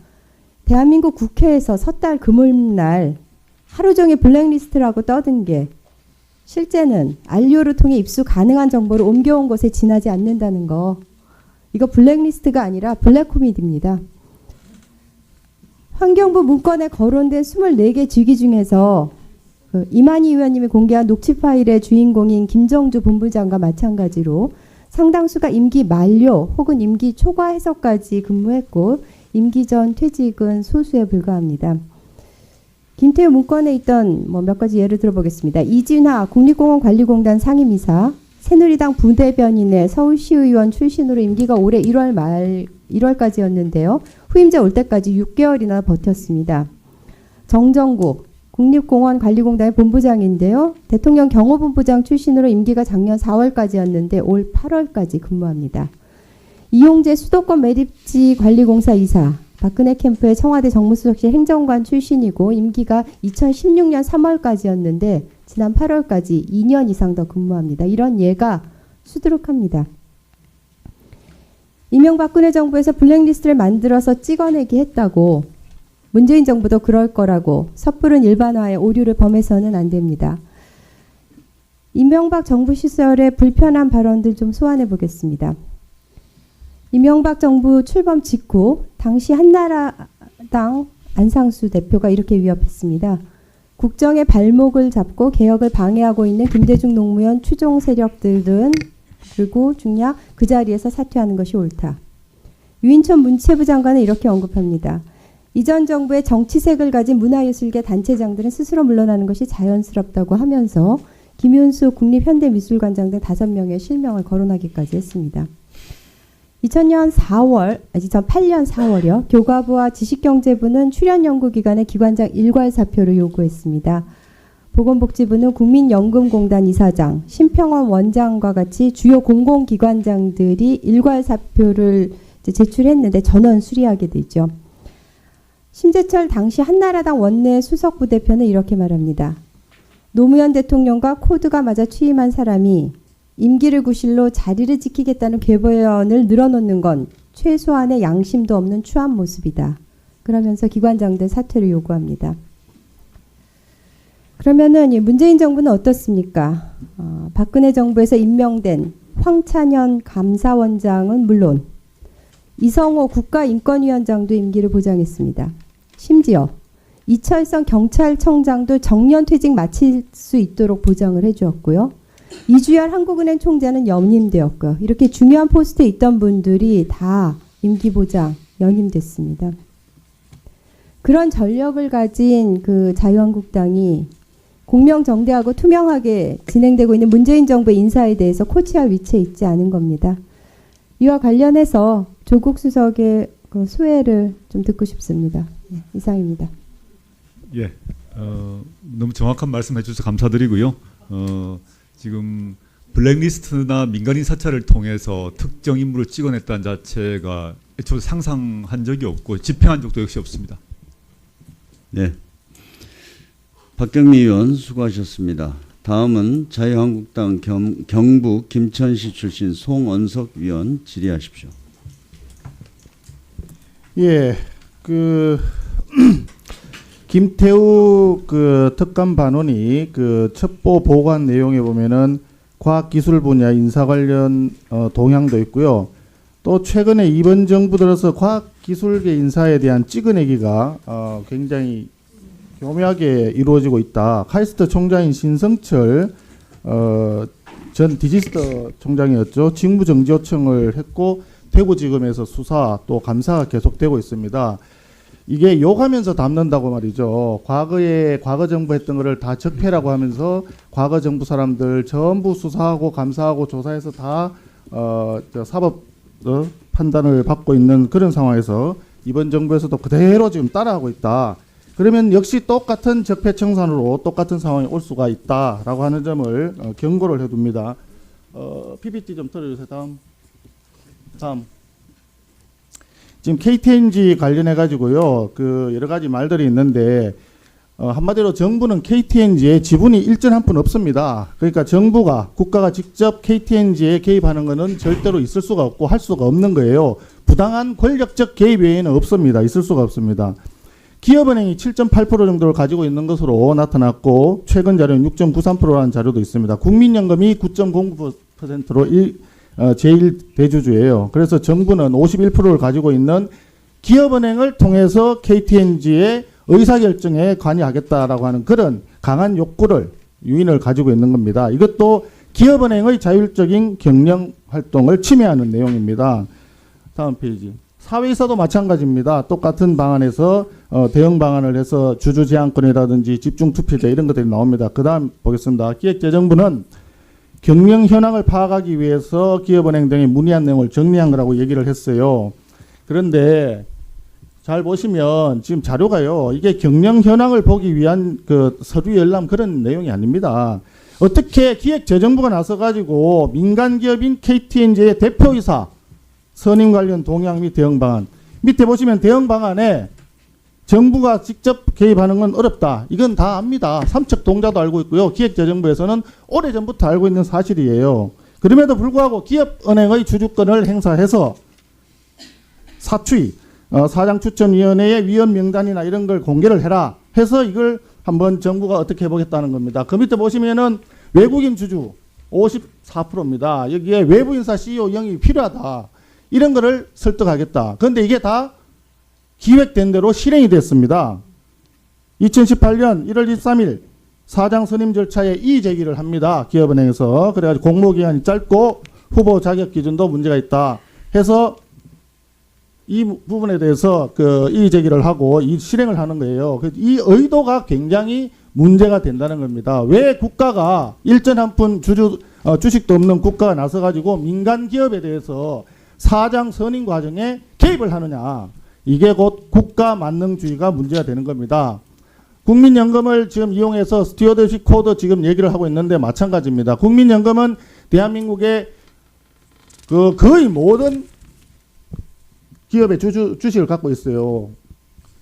대한민국 국회에서 섣달 금요일날 하루 종일 블랙리스트라고 떠든 게 실제는 알리오를 통해 입수 가능한 정보를 옮겨온 곳에 지나지 않는다는 거. 이거 블랙리스트가 아니라 블랙코미디입니다. 환경부 문건에 거론된 24개 직위 중에서 그 이만희 의원님이 공개한 녹취 파일의 주인공인 김정주 본부장과 마찬가지로 상당수가 임기 만료 혹은 임기 초과 해석까지 근무했고 임기 전 퇴직은 소수에 불과합니다. 김태우 문건에 있던 몇 가지 예를 들어보겠습니다. 이진화 국립공원관리공단 상임이사, 새누리당 부대변인의 서울시의원 출신으로 임기가 올해 1월까지였는데요. 후임자 올 때까지 6개월이나 버텼습니다. 정정국 국립공원관리공단의 본부장인데요. 대통령 경호본부장 출신으로 임기가 작년 4월까지였는데 올 8월까지 근무합니다. 이용재 수도권 매립지 관리공사 이사, 박근혜 캠프의 청와대 정무수석실 행정관 출신이고 임기가 2016년 3월까지였는데 지난 8월까지 2년 이상 더 근무합니다. 이런 예가 수두룩합니다. 이명박근혜 정부에서 블랙리스트를 만들어서 찍어내기 했다고 문재인 정부도 그럴 거라고 섣부른 일반화의 오류를 범해서는 안 됩니다. 이명박 정부 시절의 불편한 발언들 좀 소환해 보겠습니다. 이명박 정부 출범 직후 당시 한나라당 안상수 대표가 이렇게 위협했습니다. 국정의 발목을 잡고 개혁을 방해하고 있는 김대중 노무현 추종 세력들은 그리고 중략 그 자리에서 사퇴하는 것이 옳다. 유인천 문체부 장관은 이렇게 언급합니다. 이전 정부의 정치색을 가진 문화예술계 단체장들은 스스로 물러나는 것이 자연스럽다고 하면서 김윤수 국립현대미술관장 등 5명의 실명을 거론하기까지 했습니다. 2008년 4월이요. 교과부와 지식경제부는 출연연구기관의 기관장 일괄 사표를 요구했습니다. 보건복지부는 국민연금공단 이사장, 심평원 원장과 같이 주요 공공기관장들이 일괄 사표를 제출했는데 전원 수리하게 되죠. 심재철 당시 한나라당 원내 수석부대표는 이렇게 말합니다. 노무현 대통령과 코드가 맞아 취임한 사람이 임기를 구실로 자리를 지키겠다는 궤변을 늘어놓는 건 최소한의 양심도 없는 추한 모습이다. 그러면서 기관장들 사퇴를 요구합니다. 그러면은 문재인 정부는 어떻습니까? 박근혜 정부에서 임명된 황찬현 감사원장은 물론 이성호 국가인권위원장도 임기를 보장했습니다. 심지어 이철성 경찰청장도 정년퇴직 마칠 수 있도록 보장을 해주었고요. 이주열 한국은행 총재는 연임되었고요. 이렇게 중요한 포스트에 있던 분들이 다 임기 보장 연임됐습니다. 그런 전력을 가진 그 자유한국당이 공명정대하고 투명하게 진행되고 있는 문재인 정부의 인사에 대해서 코치할 위치에 있지 않은 겁니다. 이와 관련해서 조국 수석의 그 소회를 좀 듣고 싶습니다. 네, 이상입니다. 예, 너무 정확한 말씀해 주셔서 감사드리고요. 지금 블랙리스트나 민간인 사찰을 통해서 특정 인물을 찍어냈다는 자체가 애초에 상상한 적이 없고 집행한 적도 역시 없습니다. 네. 박경미 의원 수고하셨습니다. 다음은 자유한국당 경북 김천시 출신 송언석 위원 질의하십시오. 예, 김태우 특감 반원이 첩보 보고한 내용에 보면은 과학기술 분야 인사 관련 동향도 있고요. 또 최근에 이번 정부 들어서 과학기술계 인사에 대한 찍어내기가 굉장히 교묘하게 이루어지고 있다. 카이스트 총장인 신성철 전 디지스터 총장이었죠. 직무정지 요청을 했고 대구지검에서 수사 또 감사가 계속되고 있습니다. 이게 욕하면서 담는다고 말이죠. 과거 정부 했던 거를 다 적폐라고 하면서 과거 정부 사람들 전부 수사하고 감사하고 조사해서 다 사법 판단을 받고 있는 그런 상황에서 이번 정부에서도 그대로 지금 따라하고 있다. 그러면 역시 똑같은 적폐 청산으로 똑같은 상황이 올 수가 있다라고 하는 점을 경고를 해둡니다. PPT 좀 틀어주세요. 다음. 지금 KTNG 관련해 가지고요, 여러 가지 말들이 있는데 한마디로 정부는 KTNG에 지분이 일전 한 푼 없습니다. 그러니까 정부가 국가가 직접 KTNG에 개입하는 것은 절대로 있을 수가 없고 할 수가 없는 거예요. 부당한 권력적 개입 외에는 없습니다. 있을 수가 없습니다. 기업은행이 7.8% 정도를 가지고 있는 것으로 나타났고 최근 자료는 6.93%라는 자료도 있습니다. 국민연금이 9.09%로 제일 대주주예요. 그래서 정부는 51%를 가지고 있는 기업은행을 통해서 KTNG의 의사결정에 관여하겠다라고 하는 그런 강한 욕구를 유인을 가지고 있는 겁니다. 이것도 기업은행의 자율적인 경영 활동을 침해하는 내용입니다. 다음 페이지. 사회이사도 마찬가지입니다. 똑같은 방안에서 대응 방안을 해서 주주 제한권이라든지 집중 투표제 이런 것들이 나옵니다. 그 다음 보겠습니다. 기획재정부는 경영 현황을 파악하기 위해서 기업은행 등에 문의한 내용을 정리한 거라고 얘기를 했어요. 그런데 잘 보시면 지금 자료가요. 이게 경영 현황을 보기 위한 서류 열람 그런 내용이 아닙니다. 어떻게 기획재정부가 나서가지고 민간기업인 KTNG의 대표이사 선임 관련 동향 및 대응 방안. 밑에 보시면 대응 방안에 정부가 직접 개입하는 건 어렵다. 이건 다 압니다. 삼척 동자도 알고 있고요. 기획재정부에서는 오래전부터 알고 있는 사실이에요. 그럼에도 불구하고 기업은행의 주주권을 행사해서 사추위, 사장추천위원회의 위원 명단이나 이런 걸 공개를 해라 해서 이걸 한번 정부가 어떻게 해보겠다는 겁니다. 그 밑에 보시면은 외국인 주주 54%입니다. 여기에 외부인사 CEO 영입이 필요하다. 이런 거를 설득하겠다. 그런데 이게 다 기획된 대로 실행이 됐습니다. 2018년 1월 23일 사장 선임 절차에 이의 제기를 합니다. 기업은행에서. 그래가지고 공모기한이 짧고 후보 자격 기준도 문제가 있다 해서 이 부분에 대해서 이의 제기를 하고 이 실행을 하는 거예요. 이 의도가 굉장히 문제가 된다는 겁니다. 왜 국가가 일전 한 푼 주식도 없는 국가가 나서가지고 민간 기업에 대해서 사장 선임 과정에 개입을 하느냐. 이게 곧 국가 만능주의가 문제가 되는 겁니다. 국민연금을 지금 이용해서 스튜어드십 코드 지금 얘기를 하고 있는데 마찬가지입니다. 국민연금은 대한민국의 거의 모든 기업의 주식을 갖고 있어요.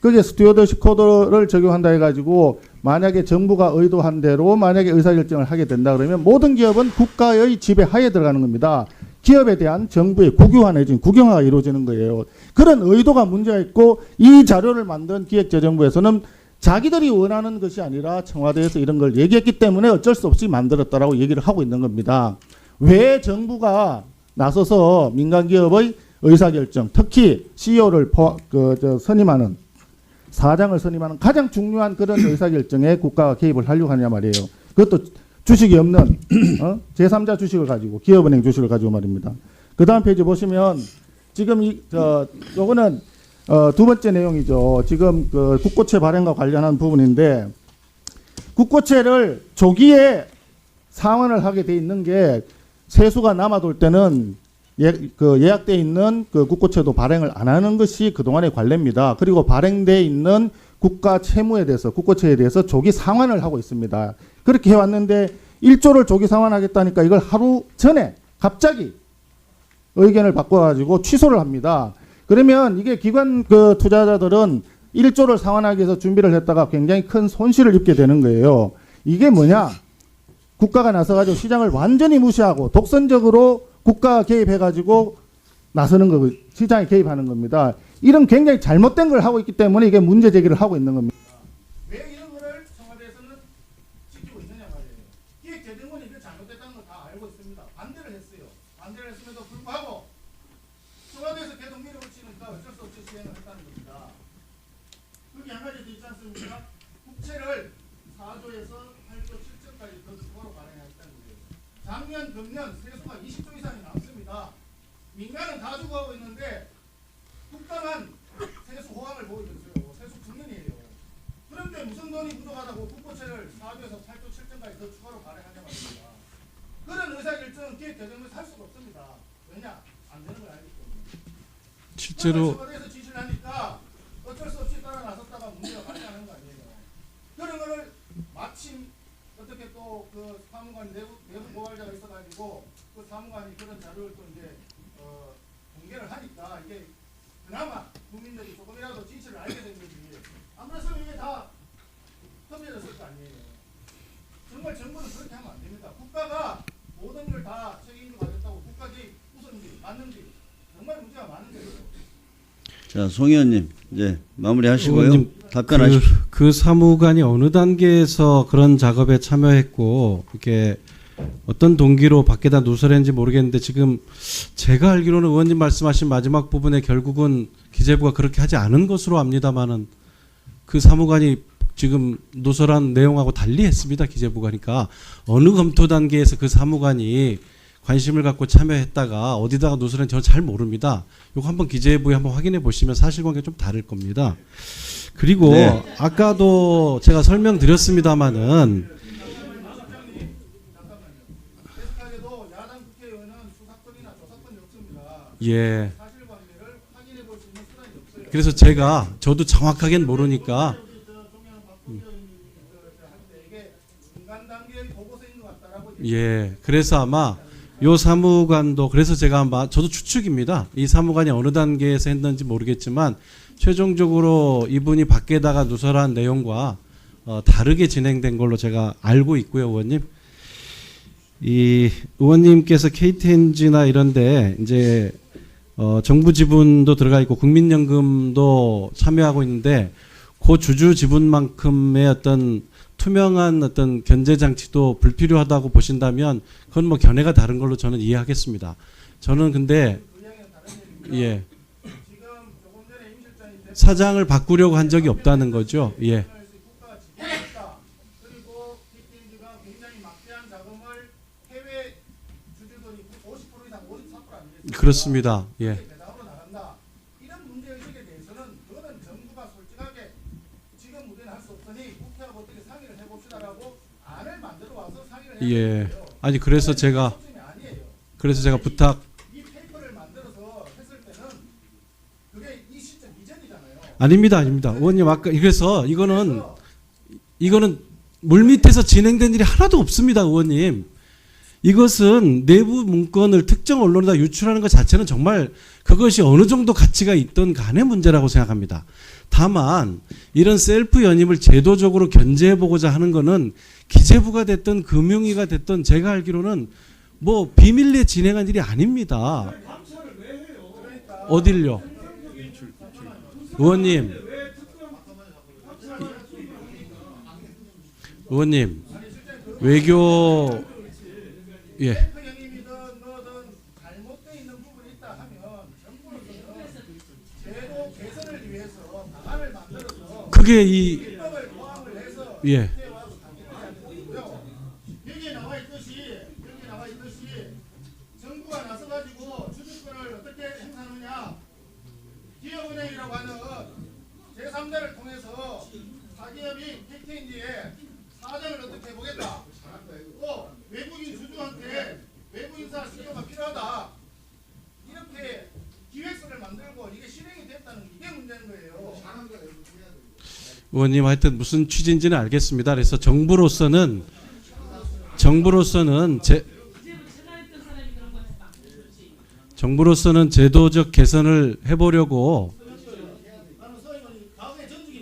그게 스튜어드십 코드를 적용한다 해가지고 만약에 정부가 의도한 대로 만약에 의사결정을 하게 된다 그러면 모든 기업은 국가의 지배 하에 들어가는 겁니다. 기업에 대한 정부의 국유화 내지는 국영화가 이루어지는 거예요. 그런 의도가 문제가 있고 이 자료를 만든 기획재정부에서는 자기들이 원하는 것이 아니라 청와대에서 이런 걸 얘기했기 때문에 어쩔 수 없이 만들었다라고 얘기를 하고 있는 겁니다. 왜 정부가 나서서 민간기업의 의사결정, 특히 CEO를 선임하는 사장을 선임하는 가장 중요한 그런 의사결정에 국가가 개입을 하려고 하냐 말이에요. 그것도 주식이 없는 제3자 주식을 가지고 기업은행 주식을 가지고 말입니다. 그 다음 페이지 보시면 지금 요거는 두 번째 내용이죠. 지금 국고채 발행과 관련한 부분인데 국고채를 조기에 상환을 하게 돼 있는 게 세수가 남아돌 때는 예약돼 있는 국고채도 발행을 안 하는 것이 그동안의 관례입니다. 그리고 발행돼 있는 국가 채무에 대해서 국고채에 대해서 조기 상환을 하고 있습니다. 그렇게 해왔는데 1조를 조기 상환하겠다니까 이걸 하루 전에 갑자기 의견을 바꿔가지고 취소를 합니다. 그러면 이게 기관 투자자들은 1조를 상환하기 위해서 준비를 했다가 굉장히 큰 손실을 입게 되는 거예요. 이게 뭐냐? 국가가 나서가지고 시장을 완전히 무시하고 독선적으로 국가가 개입해가지고 나서는 거, 시장에 개입하는 겁니다. 이런 굉장히 잘못된 걸 하고 있기 때문에 이게 문제 제기를 하고 있는 겁니다. 왜 이런 거를 청와대에서는 지키고 있느냐 말이에요. 기획재정원이 이게 잘못됐다는 걸 다 알고 있습니다. 반대를 했어요. 반대를 했음에도 불구하고 청와대에서 계속 밀어붙이니까 어쩔 수 없이 시행을 했다는 겁니다. 그게 한 가지 더 있지 않습니까? 국채를 4조에서 8조 7조까지 더 추가로 발행했다는 거예요. 작년, 금년 세수가 20조 이상이 남습니다. 민간은 다 주고 하고 있는데 국가만 세수 호황을 보이고 있어요. 세수 국면이에요. 그런데 무슨 돈이 부족하다고 국고채를 4조에서 8조 7조까지 더 추가로 발행하냐 말입니다. 그런 의사결정은 기획재정에서 할 수가 없습니다. 왜냐? 안 되는 걸 알기 때문에. 실제로 청와대에서 지시를 하니까 어쩔 수 없이 따라 나섰다가 문제가 발생하는 거 아니에요. 그런 거를 마침 어떻게 또 그 사무관 내부 고발자가 있어가지고 그 사무관이 그런 자료를 또 이제 공개를 하니까 이게 그나마 국민들이 조금이라도 진실을 알게 된 거지. 안 그랬으면 이게 다 덤벼졌을 거 아니에요. 정말 정부는 그렇게 하면 안 됩니다. 국가가 모든 걸 다 책임을 가졌다고 국가 개입 우선인지 맞는지 정말 문제가 많은 거예요. 자, 송 의원님 이제 마무리하시고요. 의원님, 답변하십시오. 그 사무관이 어느 단계에서 그런 작업에 참여했고 이렇게 어떤 동기로 밖에다 누설했는지 모르겠는데 지금 제가 알기로는 의원님 말씀하신 마지막 부분에 결국은 기재부가 그렇게 하지 않은 것으로 압니다마는 그 사무관이 지금 누설한 내용하고 달리 했습니다. 기재부가. 그러니까 어느 검토 단계에서 그 사무관이 관심을 갖고 참여했다가 어디다가 누설했는지 저는 잘 모릅니다. 이거 한번 기재부에 한번 확인해 보시면 사실관계가 좀 다를 겁니다. 그리고 네. 아까도 제가 설명드렸습니다마는 계속하게도 야당 국회의원은 수사권이나 조사권이 없습니다. 예. 사실관계를 확인해 볼 수 있는 수단이 없어요. 그래서 저도 정확하게는 모르니까 이게 중간 단계의 보고서인 것 같다라고. 예. 그래서 아마 요 사무관도 그래서 제가 아마 저도 추측입니다. 이 사무관이 어느 단계에서 했는지 모르겠지만 최종적으로 이분이 밖에다가 누설한 내용과 다르게 진행된 걸로 제가 알고 있고요, 의원님. 이 의원님께서 KTNG나 이런데 이제 정부 지분도 들어가 있고 국민연금도 참여하고 있는데 그 주주 지분만큼의 어떤 투명한 어떤 견제 장치도 불필요하다고 보신다면 그건 뭐 견해가 다른 걸로 저는 이해하겠습니다. 저는 근데 예. 사장을 바꾸려고 한 적이 없다는 거죠. 예. 그리고 KTNG가 굉장히 막대한 자금을 해외 주주들이 50% 이상 54% 아니겠습니까? 그렇습니다. 예. 배당으로 나간다. 이런 문제 의식에 대해서는 그거는 정부가 솔직하게 지금 우리는 할 수 없으니 국회하고 어떻게 상의를 해봅시다라고 안을 만들어 와서 상의를 해야 예. 돼요. 아니 그래서 제가 부탁 이 페이퍼를 만들어서 했을 때는 그게 이 시점 이전이잖아요. 아닙니다. 의원님 아까 그래서 이거는 물밑에서 진행된 일이 하나도 없습니다, 의원님. 이것은 내부 문건을 특정 언론에다 유출하는 것 자체는 정말 그것이 어느 정도 가치가 있던 간의 문제라고 생각합니다. 다만 이런 셀프 연임을 제도적으로 견제해보고자 하는 거는 기재부가 됐든 금융위가 됐든 제가 알기로는 뭐 비밀리에 진행한 일이 아닙니다. 어딜요? 의원님 외교 예. 연임이든 뭐든 잘못되어 있는 부분이 있다 하면 정부로서는 제도 개선을 위해서 방안을 만들어서 그게 이 입법을 보완을 해서 예. 여기에 나와 있듯이 정부가 나서가지고 주주권을 어떻게 행사하느냐 기업은행이라고 하는 제3자를 통해서 사기업이 KTNG에 사정을 어떻게 해보겠다. 또 외국인 주주한테 외부인사 시효가 필요하다. 이렇게 기획서를 만들고 이게 실행이 됐다는 이게 문제인 거예요. 의원님 하여튼 무슨 취지인지는 알겠습니다. 그래서 정부로서는 제도적 개선을 해보려고 나는 서해원이 과거에 전직이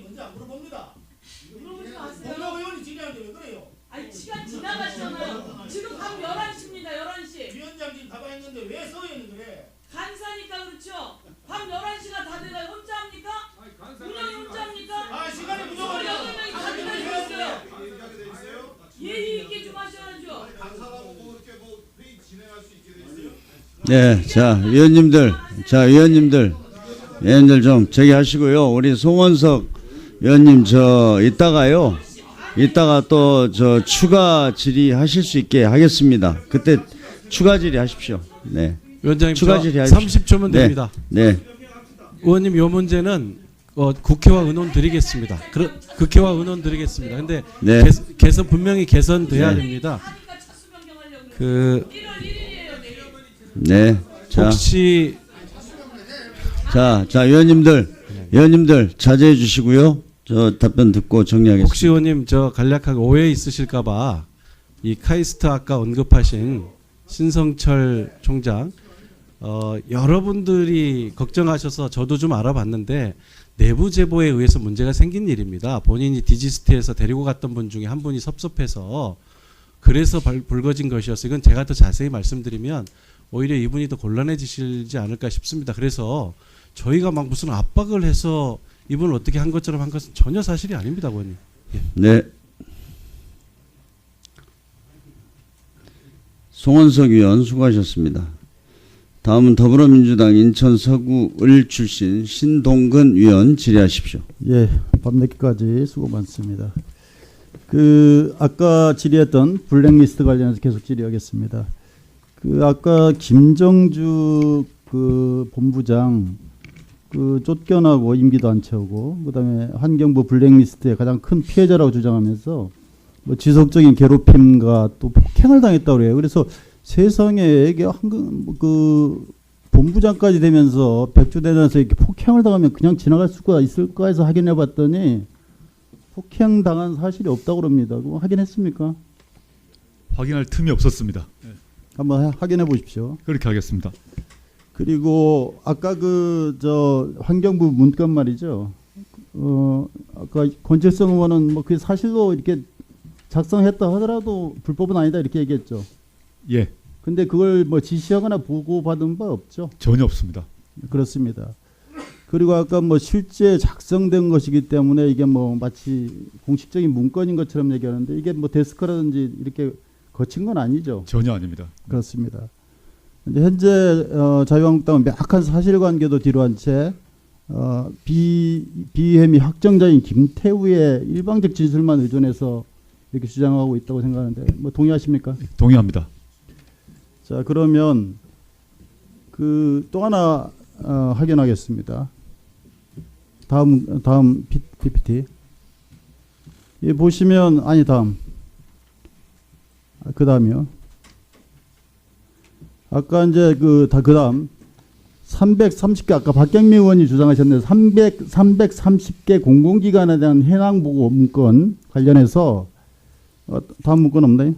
시간 지나갔잖아요. 지금 밤 11시입니다. 11시. 위원장님 가봐했는데 왜 서해는 그래? 간사니까 그렇죠. 밤 11시가 다 돼가 혼자 합니까? 운영이 혼자 합니까? 아 시간이 부족하네. 8명이 다 기다리고 있어요. 예의 있게 좀 하셔야죠. 네, 자 위원님들 좀 저기 하시고요. 우리 송원석 위원님 이따가 또 저 추가 질의하실 수 있게 하겠습니다. 그때 추가 질의하십시오. 네. 위원장님 추가 저 질의하십시오. 30초면 네. 됩니다. 네. 의원님 요 문제는 국회와 의논 드리겠습니다. 국회와 의논 드리겠습니다. 근데 네. 개선 분명히 개선돼야 네. 됩니다. 그 네. 자, 혹시 자 위원님들 자제해 주시고요. 저 답변 듣고 정리하겠습니다. 혹시 의원님 저 간략하게 오해 있으실까봐 이 카이스트 아까 언급하신 신성철 총장 여러분들이 걱정하셔서 저도 좀 알아봤는데 내부 제보에 의해서 문제가 생긴 일입니다. 본인이 디지스트에서 데리고 갔던 분 중에 한 분이 섭섭해서 그래서 불거진 것이었어요. 이건 제가 더 자세히 말씀드리면 오히려 이분이 더 곤란해지시지 않을까 싶습니다. 그래서 저희가 막 무슨 압박을 해서 이분을 어떻게 한 것처럼 한 것은 전혀 사실이 아닙니다, 의원님. 예. 네. 송원석 의원 수고하셨습니다. 다음은 더불어민주당 인천 서구 을 출신 신동근 의원 질의하십시오. 예, 밤 늦게까지 수고 많습니다. 아까 질의했던 블랙리스트 관련해서 계속 질의하겠습니다. 아까 김정주 본부장 쫓겨나고 임기도 안 채우고 그다음에 환경부 블랙리스트의 가장 큰 피해자라고 주장하면서 뭐 지속적인 괴롭힘과 또 폭행을 당했다고 그래요. 그래서 세상에 이게 본부장까지 되면서 백주대전에서 이렇게 폭행을 당하면 그냥 지나갈 수가 있을까 해서 확인해 봤더니 폭행 당한 사실이 없다고 그럽니다. 그거 확인했습니까? 확인할 틈이 없었습니다. 한번 확인해 보십시오. 그렇게 하겠습니다. 그리고 아까 환경부 문건 말이죠. 아까 권칠성 의원은 뭐 그 사실로 이렇게 작성했다 하더라도 불법은 아니다 이렇게 얘기했죠. 예. 근데 그걸 뭐 지시하거나 보고받은 바 없죠. 전혀 없습니다. 그렇습니다. 그리고 아까 뭐 실제 작성된 것이기 때문에 이게 뭐 마치 공식적인 문건인 것처럼 얘기하는데 이게 뭐 데스크라든지 이렇게 거친 건 아니죠. 전혀 아닙니다. 그렇습니다. 현재 자유한국당은 명확한 사실관계도 뒤로한 채 비혐의 확정자인 김태우의 일방적 진술만 의존해서 이렇게 주장하고 있다고 생각하는데 뭐 동의하십니까? 동의합니다. 자 그러면 또 하나 확인하겠습니다. 다음 PPT. 보시면 그 다음이요. 아까 이제 그다음 330개 아까 박경미 의원이 주장하셨는데 330개 공공기관에 대한 현황 보고 문건 관련해서 다음 문건 없나요?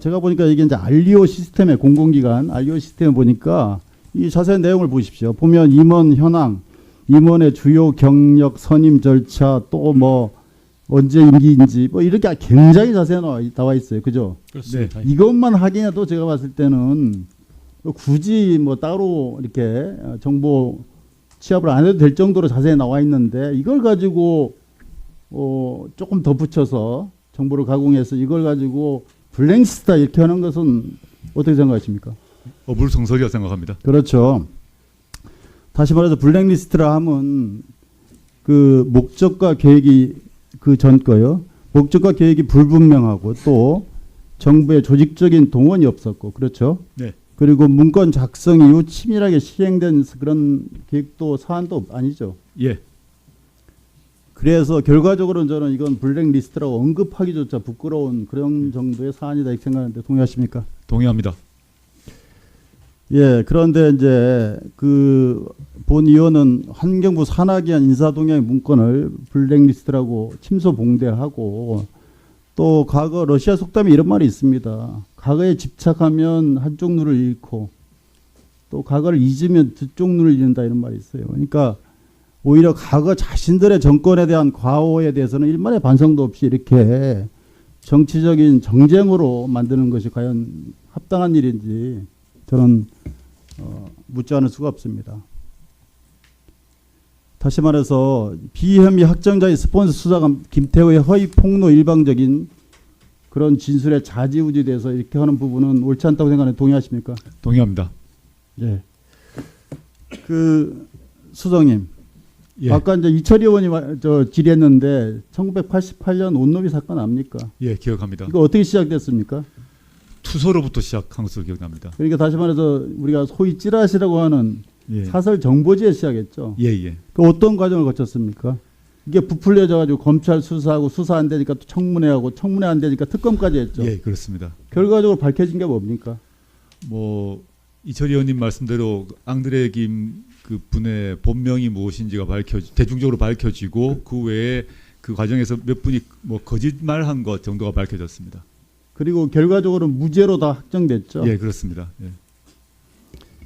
제가 보니까 이게 이제 알리오 시스템의 공공기관 알리오 시스템 보니까 이 자세한 내용을 보십시오. 보면 임원 현황, 임원의 주요 경력, 선임 절차, 또 뭐 언제 임기인지 뭐 이렇게 굉장히 자세히 나와 있어요. 그죠? 그렇습니다. 이것만 확인해도 제가 봤을 때는 굳이 뭐 따로 이렇게 정보 취합을 안 해도 될 정도로 자세히 나와 있는데 이걸 가지고 조금 덧붙여서 정보를 가공해서 이걸 가지고 블랙리스트다 이렇게 하는 것은 어떻게 생각하십니까? 어불성설이라 생각합니다. 그렇죠. 다시 말해서 블랙리스트라 하면 그 목적과 계획이 그 전 거요. 목적과 계획이 불분명하고 또 정부의 조직적인 동원이 없었고 그렇죠. 네. 그리고 문건 작성 이후 치밀하게 시행된 그런 계획도 사안도 아니죠. 예. 그래서 결과적으로는 저는 이건 블랙리스트라고 언급하기조차 부끄러운 그런 정도의 사안이다 이렇게 생각하는데 동의하십니까? 동의합니다. 예, 그런데 이제 본 의원은 환경부 산하기관 인사동향 문건을 블랙리스트라고 침소봉대하고 또 과거 러시아 속담에 이런 말이 있습니다. 과거에 집착하면 한쪽 눈을 잃고 또 과거를 잊으면 두쪽 눈을 잃는다 이런 말이 있어요. 그러니까 오히려 과거 자신들의 정권에 대한 과오에 대해서는 일말의 반성도 없이 이렇게 정치적인 정쟁으로 만드는 것이 과연 합당한 일인지 저는 묻지 않을 수가 없습니다. 다시 말해서 비혐의 확정자의 스폰서 수사관 김태우의 허위 폭로 일방적인 그런 진술의 좌지우지에 대해서 이렇게 하는 부분은 옳지 않다고 생각하는 동의하십니까? 동의합니다. 예. 그 수석님, 예. 아까 이제 이철희 의원이 질의했는데 1988년 온노비 사건 압니까? 예, 기억합니다. 이거 어떻게 시작됐습니까? 투서로부터 시작한 것으로 기억납니다. 그러니까 다시 말해서 우리가 소위 찌라시라고 하는 예. 사설 정보지에 시작했죠. 예, 예. 그 어떤 과정을 거쳤습니까? 이게 부풀려져 가지고 검찰 수사하고 수사 안 되니까 또 청문회하고 청문회 안 되니까 특검까지 했죠. 예, 그렇습니다. 결과적으로 밝혀진 게 뭡니까? 뭐 이철희 의원님 말씀대로 앙드레 김 그 분의 본명이 무엇인지가 대중적으로 밝혀지고 그 외에 그 과정에서 몇 분이 뭐 거짓말한 것 정도가 밝혀졌습니다. 그리고 결과적으로 무죄로 다 확정됐죠. 예, 그렇습니다. 예.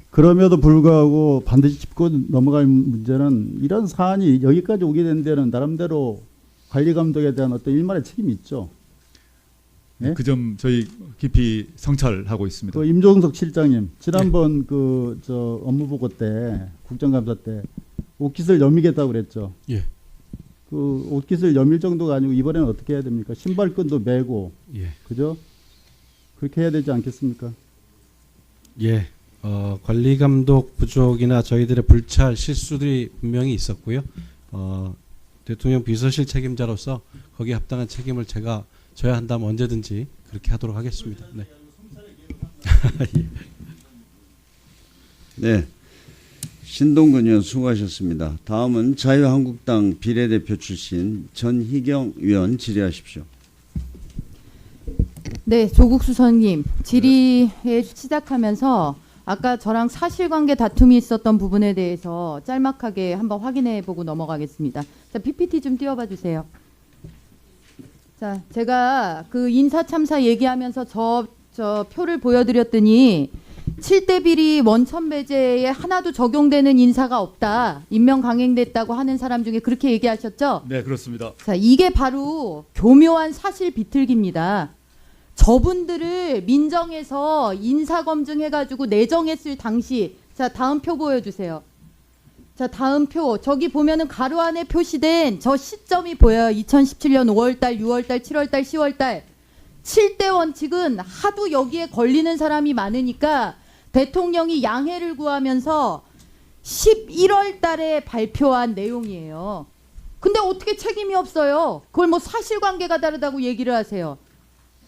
그럼에도 불구하고 반드시 짚고 넘어갈 문제는 이런 사안이 여기까지 오게 된 데는 나름대로 관리 감독에 대한 어떤 일말의 책임이 있죠. 예? 그 점 저희 깊이 성찰하고 있습니다. 그 임종석 실장님 지난번 그 저 업무보고 때 국정감사 때 옷깃을 여미겠다고 그랬죠. 예. 그 옷깃을 여밀 정도가 아니고 이번에는 어떻게 해야 됩니까? 신발끈도 매고, 예. 그죠? 그렇게 해야 되지 않겠습니까? 예. 관리 감독 부족이나 저희들의 불찰 실수들이 분명히 있었고요. 대통령 비서실 책임자로서 거기에 합당한 책임을 제가 져야 한다면 언제든지 그렇게 하도록 하겠습니다. 네. 예. 네. 신동근 의원 수고하셨습니다. 다음은 자유한국당 비례대표 출신 전희경 의원 질의하십시오. 네, 조국 수석님 질의에 시작하면서 아까 저랑 사실관계 다툼이 있었던 부분에 대해서 짤막하게 한번 확인해보고 넘어가겠습니다. 자, PPT 좀 띄워봐 주세요. 자, 제가 그 인사참사 얘기하면서 저 표를 보여드렸더니 7대 비리 원천 배제에 하나도 적용되는 인사가 없다. 임명 강행됐다고 하는 사람 중에 그렇게 얘기하셨죠? 네, 그렇습니다. 자, 이게 바로 교묘한 사실 비틀기입니다. 저분들을 민정에서 인사검증해가지고 내정했을 당시, 자, 다음 표 보여주세요. 자, 다음 표. 저기 보면은 가로 안에 표시된 저 시점이 보여요. 2017년 5월달, 6월달, 7월달, 10월달. 7대 원칙은 하도 여기에 걸리는 사람이 많으니까 대통령이 양해를 구하면서 11월 달에 발표한 내용이에요. 근데 어떻게 책임이 없어요? 그걸 뭐 사실관계가 다르다고 얘기를 하세요.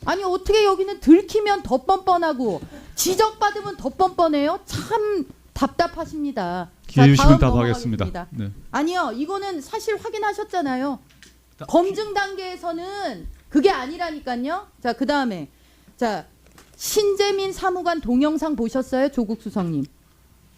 아니 어떻게 여기는 들키면 더 뻔뻔하고 지적받으면 더 뻔뻔해요? 참 답답하십니다. 기회 주시면 다음 답하겠습니다. 네. 아니요, 이거는 사실 확인하셨잖아요. 검증 단계에서는 그게 아니라니까요. 자, 그 다음에 자 신재민 사무관 동영상 보셨어요, 조국 수석님?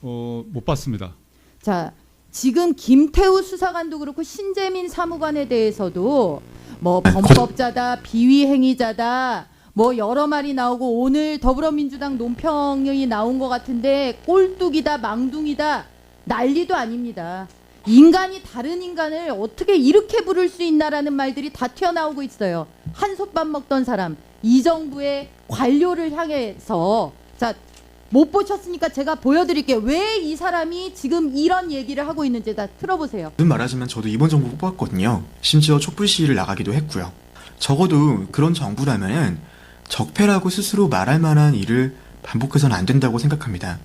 못 봤습니다. 자, 지금 김태우 수사관도 그렇고 신재민 사무관에 대해서도 뭐 범법자다, 비위행위자다, 뭐 여러 말이 나오고 오늘 더불어민주당 논평이 나온 것 같은데 꼴뚜기다, 망둥이다, 난리도 아닙니다. 인간이 다른 인간을 어떻게 이렇게 부를 수 있나라는 말들이 다 튀어나오고 있어요. 한솥밥 먹던 사람, 이 정부의 관료를 향해서. 자, 못 보셨으니까 제가 보여드릴게요. 왜 이 사람이 지금 이런 얘기를 하고 있는지 다 틀어보세요. 무슨 말하지만 저도 이번 정부 뽑았거든요. 심지어 촛불 시위를 나가기도 했고요. 적어도 그런 정부라면 적폐라고 스스로 말할 만한 일을 반복해서는 안 된다고 생각합니다.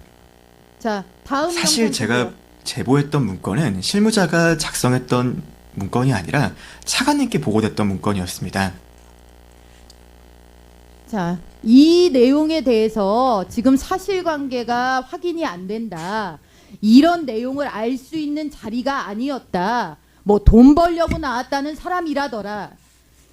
자, 다음 사실 영상 제가 보세요. 제보했던 문건은 실무자가 작성했던 문건이 아니라 차관님께 보고됐던 문건이었습니다. 자, 이 내용에 대해서 지금 사실관계가 확인이 안 된다. 이런 내용을 알 수 있는 자리가 아니었다. 뭐 돈 벌려고 나왔다는 사람이라더라.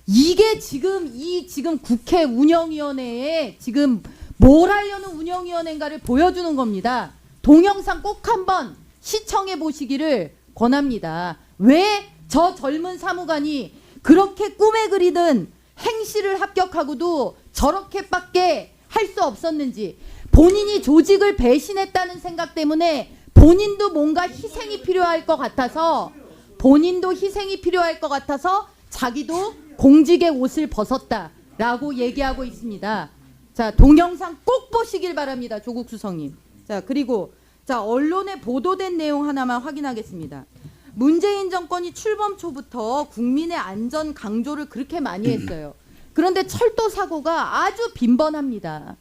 이게 지금 지금 국회 운영위원회에 지금 뭘 하려는 운영위원회인가를 보여주는 겁니다. 동영상 꼭 한번 시청해 보시기를 권합니다. 왜 저 젊은 사무관이 그렇게 꿈에 그리던 행시를 합격하고도 저렇게밖에 할 수 없었는지, 본인이 조직을 배신했다는 생각 때문에 본인도 뭔가 희생이 필요할 것 같아서 본인도 희생이 필요할 것 같아서 자기도 공직의 옷을 벗었다라고 얘기하고 있습니다. 자, 동영상 꼭 보시길 바랍니다. 조국 수석님. 자, 그리고 자, 언론에 보도된 내용 하나만 확인하겠습니다. 문재인 정권이 출범 초부터 국민의 안전 강조를 그렇게 많이 했어요. 그런데 철도 사고가 아주 빈번합니다.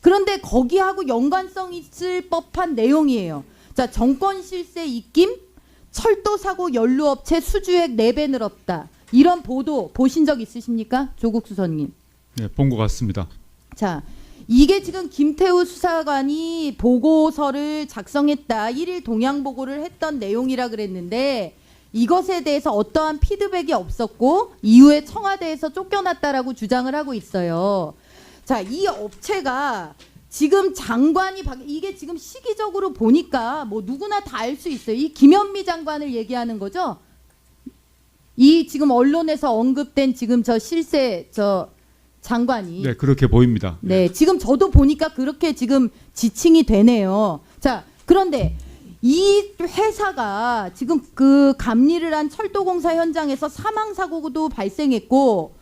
그런데 거기하고 연관성 있을 법한 내용이에요. 자, 정권 실세 입김, 철도 사고 연루업체 수주액 4배 늘었다. 이런 보도 보신 적 있으십니까? 조국 수석님. 네, 본 것 같습니다. 자, 이게 지금 김태우 수사관이 보고서를 작성했다. 1일 동향 보고를 했던 내용이라 그랬는데 이것에 대해서 어떠한 피드백이 없었고 이후에 청와대에서 쫓겨났다라고 주장을 하고 있어요. 자, 이 업체가 지금 장관이 이게 지금 시기적으로 보니까 뭐 누구나 다 알 수 있어요. 이 김현미 장관을 얘기하는 거죠. 이 지금 언론에서 언급된 지금 저 실세 저 장관이. 네, 그렇게 보입니다. 네, 지금 저도 보니까 그렇게 지금 지칭이 되네요. 자, 그런데 이 회사가 지금 그 감리를 한 철도공사 현장에서 사망 사고도 발생했고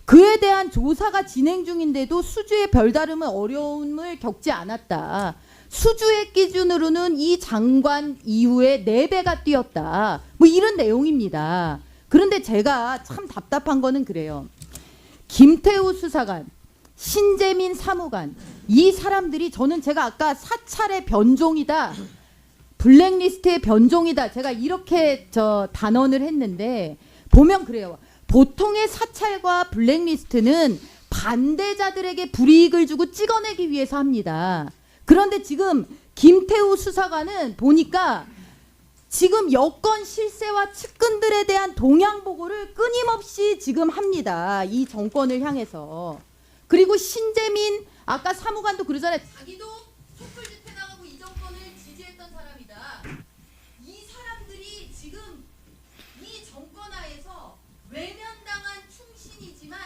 그에 대한 조사가 진행 중인데도 수주의 별다름은 어려움을 겪지 않았다. 수주액 기준으로는 이 장관 이후에 4배가 뛰었다. 뭐 이런 내용입니다. 그런데 제가 참 답답한 거는 그래요. 김태우 수사관, 신재민 사무관, 이 사람들이 저는 제가 아까 사찰의 변종이다, 블랙리스트의 변종이다, 제가 이렇게 저 단언을 했는데 보면 그래요. 보통의 사찰과 블랙리스트는 반대자들에게 불이익을 주고 찍어내기 위해서 합니다. 그런데 지금 김태우 수사관은 보니까 지금 여권 실세와 측근들에 대한 동향 보고를 끊임없이 지금 합니다. 이 정권을 향해서. 그리고 신재민 아까 사무관도 그러잖아요. 자기도 촛불 집회 나가고 이 정권을 지지했던 사람이다. 이 사람들이 지금 이 정권 하에서 외면당한 충신이지만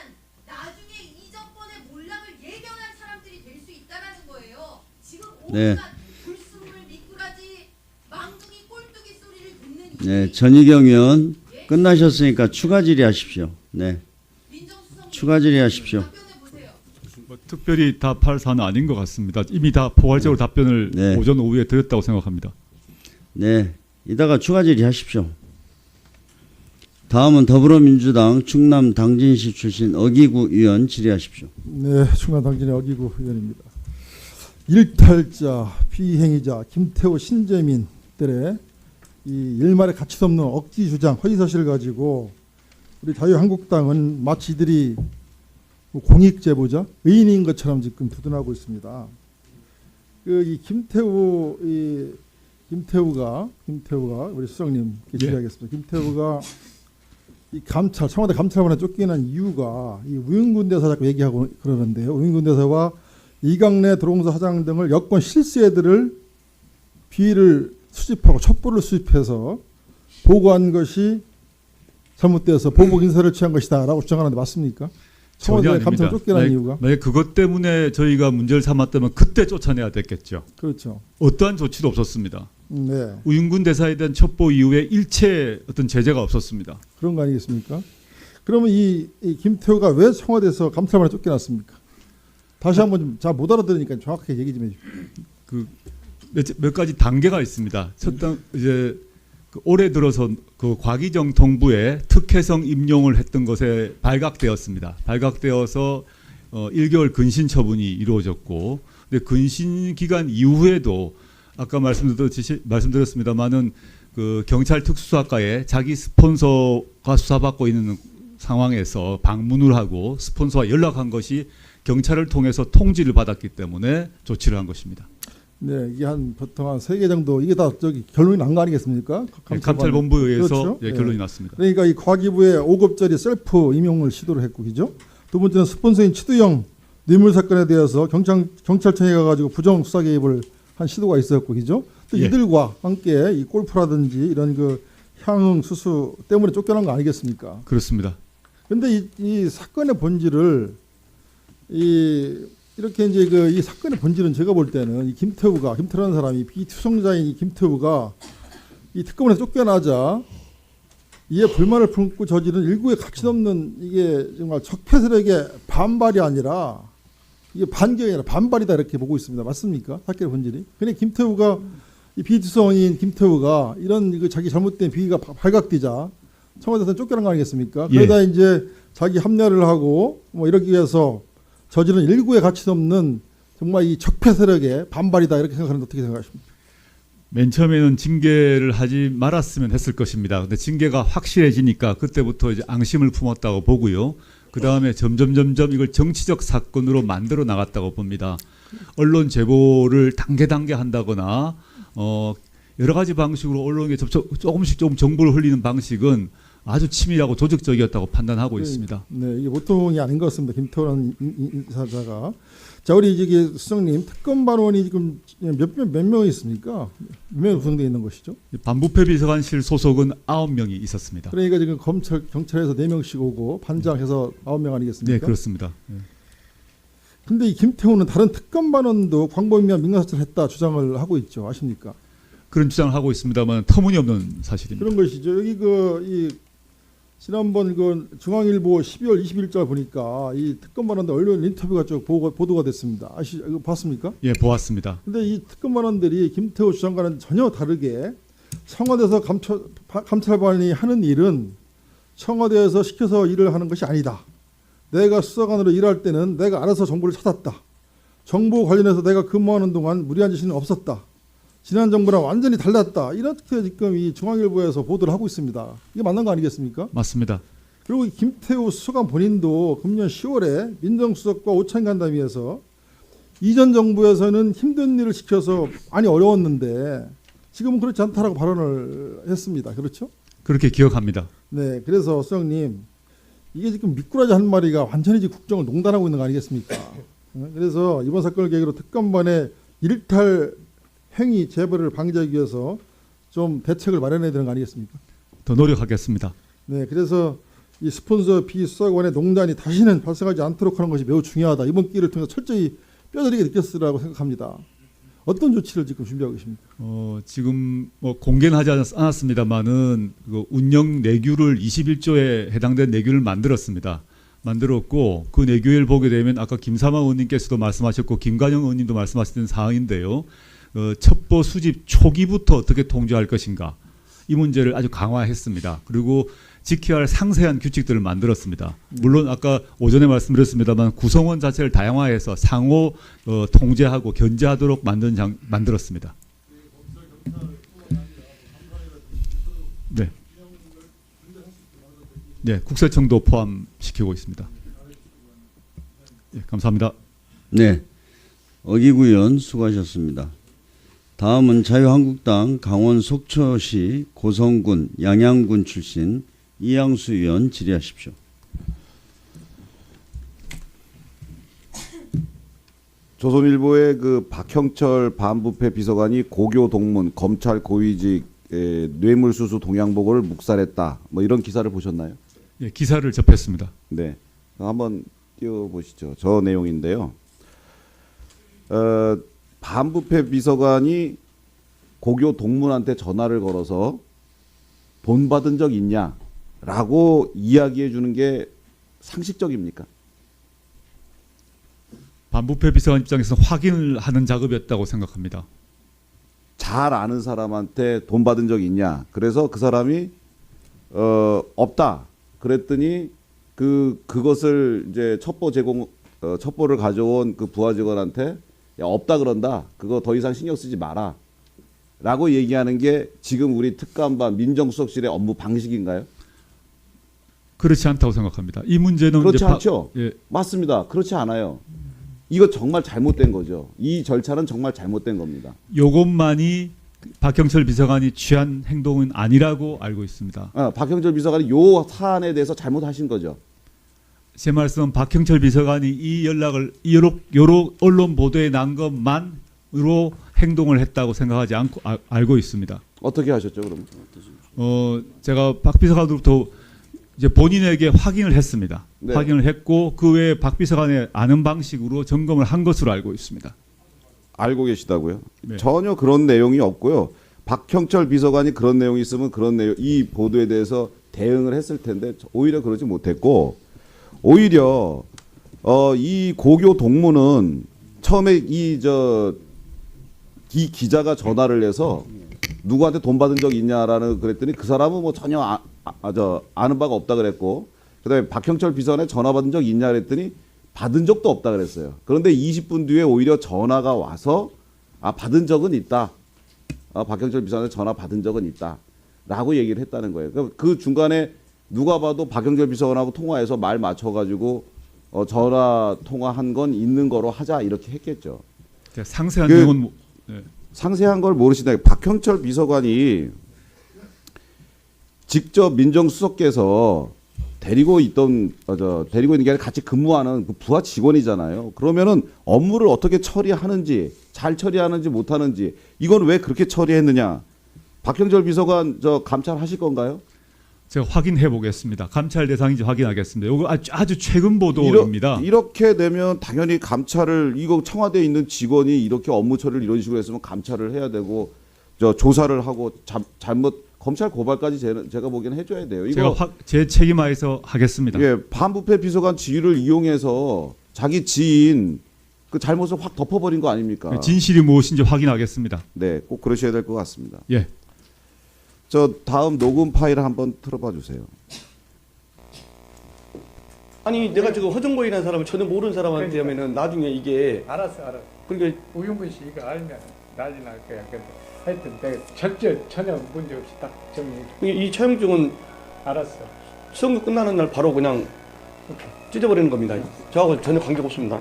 나중에 이 정권의 몰락을 예견한 사람들이 될 수 있다라는 거예요. 지금 네. 온갖 불순물, 미꾸라지, 망둥이, 꼴뚜기 소리를 듣는 네, 전희경 의원 끝나셨으니까 추가 질의하십시오. 네, 추가 질의하십시오. 뭐 특별히 답할 사안은 아닌 것 같습니다. 이미 다 포괄적으로 답변을 네. 오전 오후에 드렸다고 생각합니다. 네, 이따가 추가 질의하십시오. 다음은 더불어민주당 충남 당진시 출신 어기구 의원 질의하십시오. 네, 충남 당진의 어기구 의원입니다. 일탈자, 비행위자 김태우, 신재민들의 이 일말의 가치 없는 억지 주장, 허위 사실을 가지고 우리 자유한국당은 마치 이들이 공익 제보자, 의인인 것처럼 지금 두둔하고 있습니다. 이 김태우가 우리 수석님 질의하겠습니다. 김태우가 이 감찰, 청와대 감찰관에 쫓기는 이유가 이 우윤근 대사 자꾸 얘기하고 그러는데요. 우윤근 대사와 이강래 도롱사 사장 등을 여권 실세들을 비위를 수집하고 첩보를 수집해서 보고한 것이 잘못돼서 보복 인사를 취한 것이다라고 주장하는데 맞습니까? 청와대 감찰 쫓겨난 이유가? 만약 그것 때문에 저희가 문제를 삼았다면 그때 쫓아내야 됐겠죠. 그렇죠. 어떠한 조치도 없었습니다. 네. 우윤근 대사에 대한 첩보 이후에 일체 어떤 제재가 없었습니다. 그런 거 아니겠습니까? 그러면 이 김태우가 왜 청와대에서 감찰관에 쫓겨났습니까? 다시 한번 좀 잘 못 알아들으니까 정확하게 얘기 좀 해주십시오. 몇 가지 단계가 있습니다. 이제 올해 들어서 그 과기정통부에 특혜성 임용을 했던 것에 발각되었습니다. 발각되어서 1개월 근신 처분이 이루어졌고, 근데 근신 기간 이후에도 아까 말씀드렸습니다만은 그 경찰 특수수사과에 자기 스폰서가 수사받고 있는 상황에서 방문을 하고 스폰서와 연락한 것이 경찰을 통해서 통지를 받았기 때문에 조치를 한 것입니다. 네, 이게 보통 한 3개 정도 이게 다 결론이 난 거 아니겠습니까? 감찰본부에 의해서 그렇죠? 결론이 났습니다. 그러니까 이 과기부의 5급짜리 셀프 임용을 시도를 했고, 그죠? 두 번째는 스폰서인 치두영 뇌물 사건에 대해서 경찰청에 가가지고 부정 수사 개입을 한 시도가 있었고, 그죠? 또 이들과 함께 이 골프라든지 이런 그 향응 수수 때문에 쫓겨난 거 아니겠습니까? 그렇습니다. 그런데 이 사건의 본질을 이렇게 이제 이 사건의 본질은 제가 볼 때는 이 김태우라는 사람이 비투성자인 이 김태우가 이 특검에서 쫓겨나자 이에 불만을 품고 저지른 일구의 가치 없는 이게 정말 적폐 세력의 반발이 아니라 이게 반격이 아니라 반발이다 이렇게 보고 있습니다. 맞습니까? 사건의 본질이. 근데 김태우가 이 비투성인 김태우가 이런 그 자기 잘못된 비위가 발각되자 청와대에서 쫓겨난 거 아니겠습니까? 예. 그러다 이제 자기 합리화를 하고 뭐 이러기 위해서 저지른 일구의 가치 없는 정말 이 적폐 세력의 반발이다 이렇게 생각하는데 어떻게 생각하십니까? 맨 처음에는 징계를 하지 말았으면 했을 것입니다. 근데 징계가 확실해지니까 그때부터 이제 앙심을 품었다고 보고요. 그 다음에 점점 이걸 정치적 사건으로 만들어 나갔다고 봅니다. 언론 제보를 단계 한다거나 여러 가지 방식으로 언론에 조금씩 정보를 흘리는 방식은 아주 치밀하고 조직적이었다고 판단하고 있습니다. 네, 이게 보통이 아닌 것 같습니다. 김태호라는 인사자가. 자, 우리 이제 수석님 특검 반원이 지금 몇 명이 있습니까? 몇 명이 구성되어 있는 것이죠? 반부패 비서관실 소속은 9명이 있었습니다. 그러니까 지금 경찰에서 4명씩 오고 반장해서 9명 아니겠습니까? 네, 그렇습니다. 근데 이 김태호는 다른 특검 반원도 광범위한 민간사찰을 했다 주장을 하고 있죠. 아십니까? 그런 주장을 하고 있습니다만 터무니없는 사실입니다. 그런 것이죠. 여기 이 지난번 그 중앙일보 12월 20일자 보니까 이 특검 반원들 언론 인터뷰가 쭉 보도가 됐습니다. 이거 봤습니까? 예, 보았습니다. 근데 이 특검 반원들이 김태호 주장과는 전혀 다르게 청와대에서 감찰반이 하는 일은 청와대에서 시켜서 일을 하는 것이 아니다. 내가 수사관으로 일할 때는 내가 알아서 정보를 찾았다. 정보 관련해서 내가 근무하는 동안 무리한 짓은 없었다. 지난 정부랑 완전히 달랐다. 이렇게 지금 이 중앙일보에서 보도를 하고 있습니다. 이게 맞는 거 아니겠습니까? 맞습니다. 그리고 이 김태우 수석관 본인도 금년 10월에 민정수석과 오찬간담회에서 이전 정부에서는 힘든 일을 시켜서 많이 어려웠는데 지금은 그렇지 않다라고 발언을 했습니다. 그렇죠? 그렇게 기억합니다. 네, 그래서 수석님 이게 지금 미꾸라지 한 마리가 완전히 지금 국정을 농단하고 있는 거 아니겠습니까? 그래서 이번 사건을 계기로 특검반의 일탈 행위 재벌을 방지하기 위해서 좀 대책을 마련해야 되는 거 아니겠습니까? 더 노력하겠습니다. 네, 그래서 이 스폰서 비수사관의 농단이 다시는 발생하지 않도록 하는 것이 매우 중요하다. 이번 기회를 통해서 철저히 뼈저리게 느꼈으라고 생각합니다. 어떤 조치를 지금 준비하고 계십니까? 지금 뭐 공개는 하지 않았습니다만은 그 운영 내규를 21조에 해당된 내규를 만들었고 그 내규를 보게 되면 아까 김사만 의원님께서도 말씀하셨고 김관영 의원님도 말씀하셨던 사항인데요. 첩보 수집 초기부터 어떻게 통제할 것인가 이 문제를 아주 강화했습니다. 그리고 지켜야 할 상세한 규칙들을 만들었습니다. 물론 아까 오전에 말씀드렸습니다만 구성원 자체를 다양화해서 상호 통제하고 견제하도록 만들었습니다. 네. 네, 국세청도 포함시키고 있습니다. 네, 감사합니다. 네, 어기구 의원 수고하셨습니다. 다음은 자유한국당 강원 속초시 고성군 양양군 출신 이양수 의원 질의하십시오. 조선일보의 그 박형철 반부패 비서관이 고교 동문 검찰 고위직 뇌물수수 동양보고를 묵살했다. 뭐 이런 기사를 보셨나요? 예, 기사를 접했습니다. 네, 한번 띄워보시죠. 저 내용인데요. 반부패 비서관이 고교 동문한테 전화를 걸어서 돈 받은 적 있냐라고 이야기해 주는 게 상식적입니까? 반부패 비서관 입장에서는 확인을 하는 작업이었다고 생각합니다. 잘 아는 사람한테 돈 받은 적 있냐? 그래서 그 사람이 없다. 그랬더니 그것을 이제 첩보를 가져온 그 부하 직원한테 야, 없다 그런다. 그거 더 이상 신경 쓰지 마라. 라고 얘기하는 게 지금 우리 특감반 민정수석실의 업무 방식인가요? 그렇지 않다고 생각합니다. 이 문제는 그렇지 않죠. 예. 맞습니다. 그렇지 않아요. 이거 정말 잘못된 거죠. 이 절차는 정말 잘못된 겁니다. 요것만이 박형철 비서관이 취한 행동은 아니라고 알고 있습니다. 박형철 비서관이 요 사안에 대해서 잘못하신 거죠. 제 말씀은 박형철 비서관이 이 연락을 요러 언론 보도에 난 것만으로 행동을 했다고 생각하지 않고 알고 있습니다. 어떻게 하셨죠, 그럼? 제가 박 비서관으로부터 이제 본인에게 확인을 했습니다. 네. 확인을 했고 그 외에 박 비서관의 아는 방식으로 점검을 한 것으로 알고 있습니다. 알고 계시다고요? 네. 전혀 그런 내용이 없고요. 박형철 비서관이 그런 내용이 있으면 그런 내용, 이 보도에 대해서 대응을 했을 텐데 오히려 그러지 못했고 오히려 이 고교 동무는 처음에 이 기자가 전화를 해서 누구한테 돈 받은 적 있냐라는 그랬더니 그 사람은 뭐 전혀 아는 바가 없다 그랬고 그다음에 박형철 비서관에 전화 받은 적 있냐 그랬더니 받은 적도 없다 그랬어요. 그런데 20분 뒤에 오히려 전화가 와서 받은 적은 있다. 박형철 비서관에 전화 받은 적은 있다라고 얘기를 했다는 거예요. 그 중간에 누가 봐도 박형철 비서관하고 통화해서 말 맞춰가지고 전화 통화한 건 있는 거로 하자 이렇게 했겠죠. 상세한 내용은 상세한 걸 모르시다. 박형철 비서관이 직접 민정수석께서 데리고 있는 게 아니라 같이 근무하는 그 부하 직원이잖아요. 그러면은 업무를 어떻게 처리하는지, 잘 처리하는지 못하는지, 이건 왜 그렇게 처리했느냐? 박형철 비서관 감찰하실 건가요? 제가 확인해 보겠습니다. 감찰 대상인지 확인하겠습니다. 이거 아주 최근 보도입니다. 이렇게 되면 당연히 감찰을 이거 청와대에 있는 직원이 이렇게 업무 처리를 이런 식으로 했으면 감찰을 해야 되고 조사를 하고 잘못 검찰 고발까지 제가 보기에는 해줘야 돼요. 이거 제가 제 책임하에서 하겠습니다. 예, 반부패 비서관 지위를 이용해서 자기 지인 그 잘못을 확 덮어버린 거 아닙니까? 진실이 무엇인지 확인하겠습니다. 네, 꼭 그러셔야 될 것 같습니다. 예. 다음 녹음 파일을 한번 틀어봐 주세요. 아니 내가 지금 허정보이라는 사람을 전혀 모르는 사람한테 하면은 나중에 이게 알았어. 그러니까 우윤근 씨 이거 알면 난리 날 거야. 근데 하여튼 내가 전혀 문제 없이 딱 정리. 이 차용증은 알았어. 선거 끝나는 날 바로 그냥 찢어버리는 겁니다. 저하고 전혀 관계가 없습니다.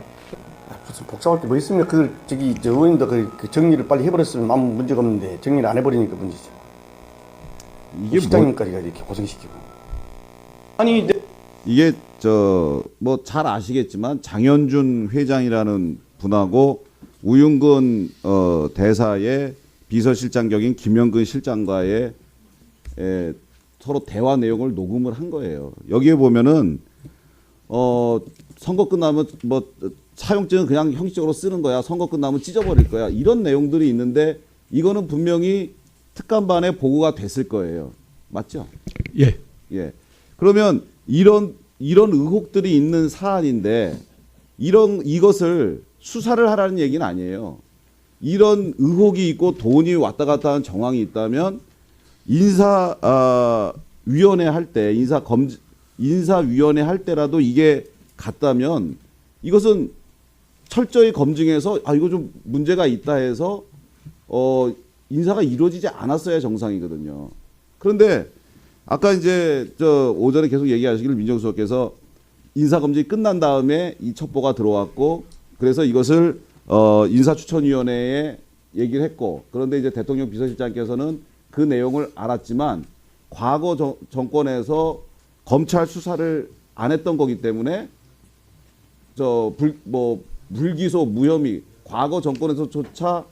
무슨 복잡할 게 뭐 있으면 의원님도 그 정리를 빨리 해버렸으면 아무 문제가 없는데 정리를 안 해버리니까 문제죠. 이게 시장님까지 이렇게 고생시키고. 아니 이게 뭐 잘 아시겠지만 장현준 회장이라는 분하고 우윤근 대사의 비서실장 격인 김영근 실장과의 서로 대화 내용을 녹음을 한 거예요. 여기에 보면은 선거 끝나면 뭐 사용증은 그냥 형식적으로 쓰는 거야. 선거 끝나면 찢어버릴 거야. 이런 내용들이 있는데 이거는 분명히 특감반에 보고가 됐을 거예요. 맞죠? 예. 예. 그러면 이런 의혹들이 있는 사안인데 이것을 수사를 하라는 얘기는 아니에요. 이런 의혹이 있고 돈이 왔다 갔다 하는 정황이 있다면 인사위원회 할 때 인사위원회 할 때라도 이게 갔다면 이것은 철저히 검증해서 이거 좀 문제가 있다 해서 인사가 이루어지지 않았어야 정상이거든요. 그런데 아까 이제 오전에 계속 얘기하시길 민정수석께서 인사검증이 끝난 다음에 이 첩보가 들어왔고 그래서 이것을 인사추천위원회에 얘기를 했고 그런데 이제 대통령 비서실장께서는 그 내용을 알았지만 과거 정권에서 검찰 수사를 안 했던 거기 때문에 불기소 무혐의 과거 정권에서조차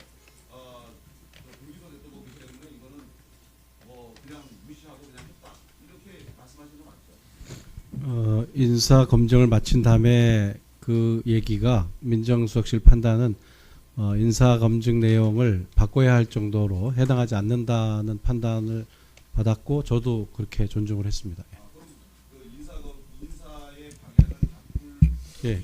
인사 검증을 마친 다음에 그 얘기가 민정수석실 판단은 인사 검증 내용을 바꿔야 할 정도로 해당하지 않는다는 판단을 받았고 저도 그렇게 존중을 했습니다. 예.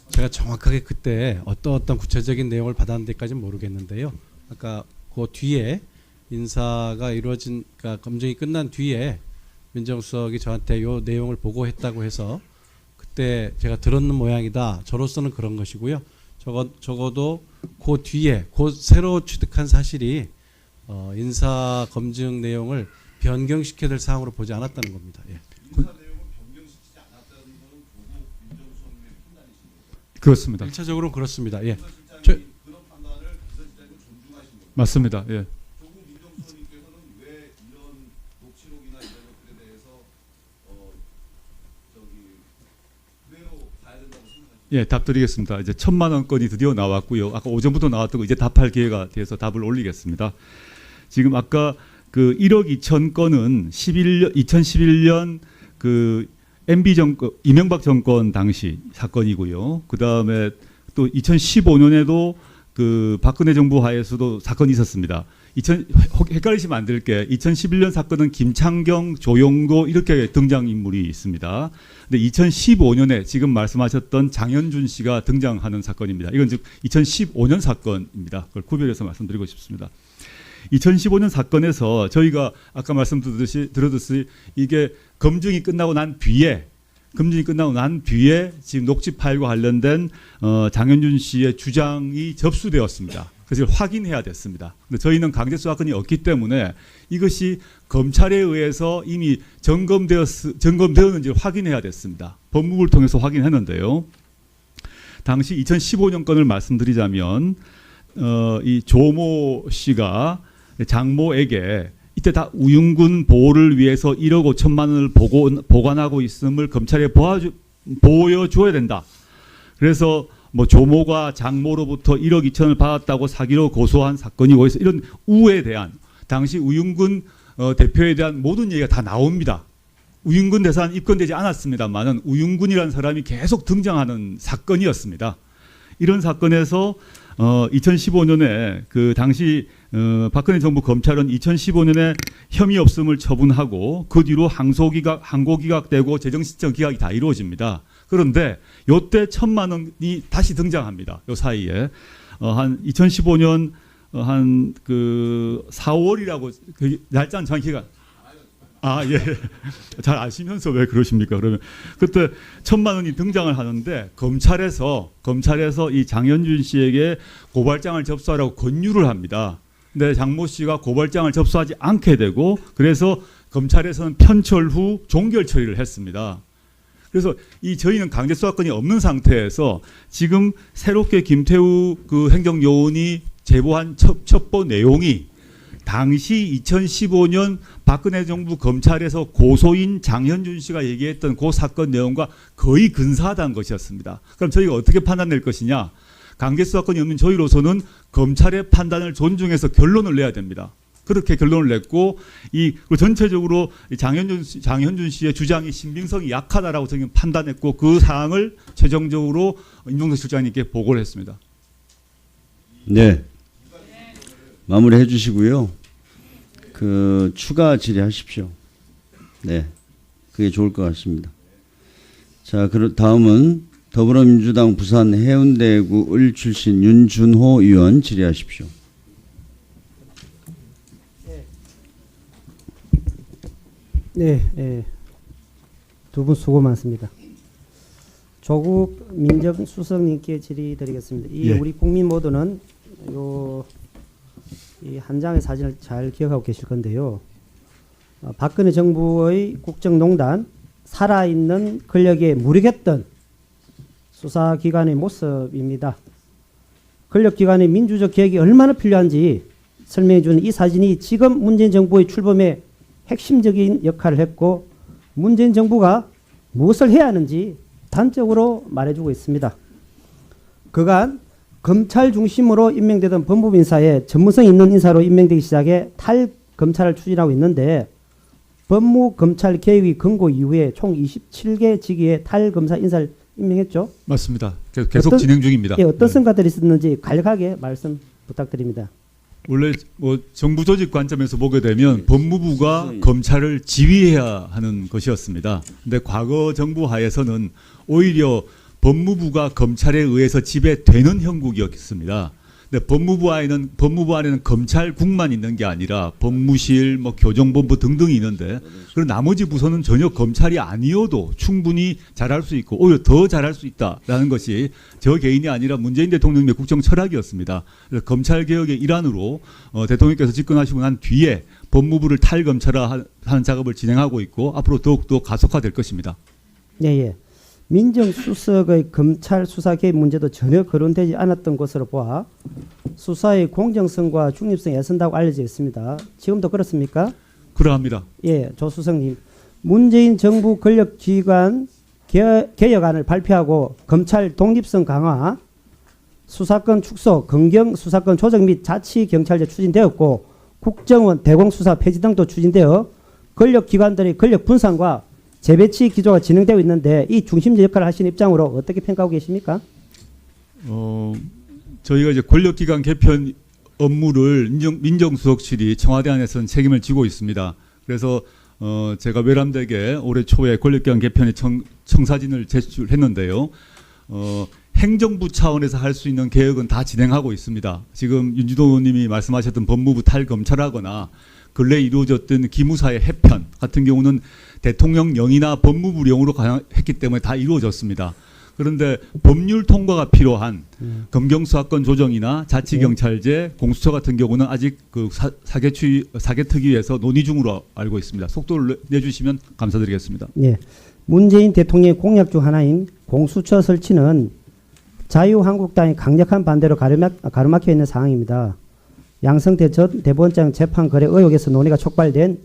제가 정확하게 그때 어떤 구체적인 내용을 받았는 데까지는 모르겠는데요. 아까 그 뒤에 인사가 이루어진 그러니까 검증이 끝난 뒤에 민정수석이 저한테 요 내용을 보고했다고 해서 그때 제가 들었는 모양이다. 저로서는 그런 것이고요. 적어도 그 뒤에 그 새로 취득한 사실이 인사 검증 내용을 변경시켜야 될 사항으로 보지 않았다는 겁니다. 예. 그렇습니다. 1차적으로 그렇습니다. 예. 맞습니다. 예. 예, 답드리겠습니다. 이제 1,000만 원 건이 드디어 나왔고요. 아까 오전부터 나왔던 거 이제 답할 기회가 돼서 답을 올리겠습니다. 지금 아까 그 1억 2천 건은 2011년 그 MB 정권 이명박 정권 당시 사건이고요. 그 다음에 또 2015년에도 그 박근혜 정부 하에서도 사건이 있었습니다. 헷갈리시면 안 될 게 2011년 사건은 김창경, 조용도 이렇게 등장인물이 있습니다. 근데 2015년에 지금 말씀하셨던 장현준 씨가 등장하는 사건입니다. 이건 즉 2015년 사건입니다. 그걸 구별해서 말씀드리고 싶습니다. 2015년 사건에서 저희가 아까 들었듯이 이게 검증이 끝나고 난 뒤에 지금 녹취 파일과 관련된 장현준 씨의 주장이 접수되었습니다. 그래서 확인해야 됐습니다. 근데 저희는 강제 수사건이 없기 때문에 이것이 검찰에 의해서 이미 점검되었는지 확인해야 됐습니다. 법무부를 통해서 확인했는데요. 당시 2015년 건을 말씀드리자면 이 조모 씨가 장모에게 이때 다 우윤군 보호를 위해서 1억 5천만 원을 보관하고 있음을 검찰에 보여줘야 된다. 그래서 뭐 조모가 장모로부터 1억 2천을 받았다고 사기로 고소한 사건이고 해서 이런 우에 대한 당시 우윤군 대표에 대한 모든 얘기가 다 나옵니다. 우윤군 대사는 입건되지 않았습니다만은 우윤군이라는 사람이 계속 등장하는 사건이었습니다. 이런 사건에서 2015년에 그 당시 박근혜 정부 검찰은 2015년에 혐의 없음을 처분하고 그 뒤로 항고기각되고 재정신청 기각이 다 이루어집니다. 그런데 요때 1,000만 원이 다시 등장합니다. 요 사이에 한 2015년 한 그 4월이라고 그 날짜는 정확히가 예. 잘 아시면서 왜 그러십니까? 그러면 그때 1,000만 원이 등장을 하는데 검찰에서 이 장현준 씨에게 고발장을 접수하라고 권유를 합니다. 근데 장모 씨가 고발장을 접수하지 않게 되고 그래서 검찰에서는 편철 후 종결 처리를 했습니다. 그래서 저희는 강제 수사건이 없는 상태에서 지금 새롭게 김태우 그 행정요원이 제보한 첩보 내용이 당시 2015년 박근혜 정부 검찰에서 고소인 장현준 씨가 얘기했던 그 사건 내용과 거의 근사하다는 것이었습니다. 그럼 저희가 어떻게 판단낼 것이냐? 강제 수사건이 없는 저희로서는 검찰의 판단을 존중해서 결론을 내야 됩니다. 그렇게 결론을 냈고 전체적으로 장현준 씨의 주장이 신빙성이 약하다라고 저희는 판단했고 그 사항을 최종적으로 임종석 실장님께 보고를 했습니다. 네. 마무리해 주시고요. 그 추가 질의하십시오. 네. 그게 좋을 것 같습니다. 자, 다음은 더불어민주당 부산 해운대구 을 출신 윤준호 의원 질의하십시오. 네, 두 분 수고 많습니다. 조국 민정수석님께 질의드리겠습니다. 우리 국민 모두는 이 한 장의 사진을 잘 기억하고 계실 건데요. 박근혜 정부의 국정농단, 살아있는 권력에 무력했던 수사기관의 모습입니다. 권력기관의 민주적 개혁이 얼마나 필요한지 설명해 주는 이 사진이 지금 문재인 정부의 출범에 핵심적인 역할을 했고 문재인 정부가 무엇을 해야 하는지 단적으로 말해주고 있습니다. 그간 검찰 중심으로 임명되던 법무부 인사에 전문성 있는 인사로 임명되기 시작해 탈검찰을 추진하고 있는데 법무검찰 개혁이 권고 이후에 총 27개 직위의 탈검사 인사를 임명했죠. 맞습니다. 계속 진행 중입니다. 어떤 성과들이 있었는지 간략하게 말씀 부탁드립니다. 원래 뭐 정부 조직 관점에서 보게 되면 법무부가 검찰을 지휘해야 하는 것이었습니다. 근데 과거 정부 하에서는 오히려 법무부가 검찰에 의해서 지배되는 형국이었습니다. 근데 법무부 안에는 검찰국만 있는 게 아니라 법무실, 뭐 교정본부 등등이 있는데 그런 나머지 부서는 전혀 검찰이 아니어도 충분히 잘할 수 있고 오히려 더 잘할 수 있다라는 것이 저 개인이 아니라 문재인 대통령의 국정 철학이었습니다. 그래서 검찰 개혁의 일환으로 대통령께서 집권하시고 난 뒤에 법무부를 탈검찰화하는 작업을 진행하고 있고 앞으로 더욱더 가속화될 것입니다. 네. 민정수석의 검찰 수사 개입 문제도 전혀 거론되지 않았던 것으로 보아 수사의 공정성과 중립성이 애선다고 알려져 있습니다. 지금도 그렇습니까? 그러합니다. 조 수석님. 문재인 정부 권력기관 개혁안을 발표하고 검찰 독립성 강화, 수사권 축소, 검경 수사권 조정 및 자치경찰제 추진되었고 국정원 대공수사 폐지 등도 추진되어 권력기관들의 권력 분산과 재배치 기조가 진행되고 있는데 이 중심적 역할을 하시는 입장으로 어떻게 평가하고 계십니까? 저희가 이제 권력기관 개편 업무를 민정수석실이 청와대 안에서는 책임을 지고 있습니다. 그래서 제가 외람되게 올해 초에 권력기관 개편의 청사진을 제출했는데요. 행정부 차원에서 할 수 있는 개혁은 다 진행하고 있습니다. 지금 윤주도 의원님이 말씀하셨던 법무부 탈검찰하거나 근래 이루어졌던 기무사의 해편 같은 경우는 대통령령이나 법무부령으로 했기 때문에 다 이루어졌습니다. 그런데 법률 통과가 필요한 검경수사권 조정이나 자치경찰제, 공수처 같은 경우는 아직 그 사개특위에서 논의 중으로 알고 있습니다. 속도를 내주시면 감사드리겠습니다. 예. 문재인 대통령의 공약 중 하나인 공수처 설치는 자유한국당의 강력한 반대로 가로막혀 있는 상황입니다. 양성태 전 대법원장 재판 거래 의혹에서 논의가 촉발된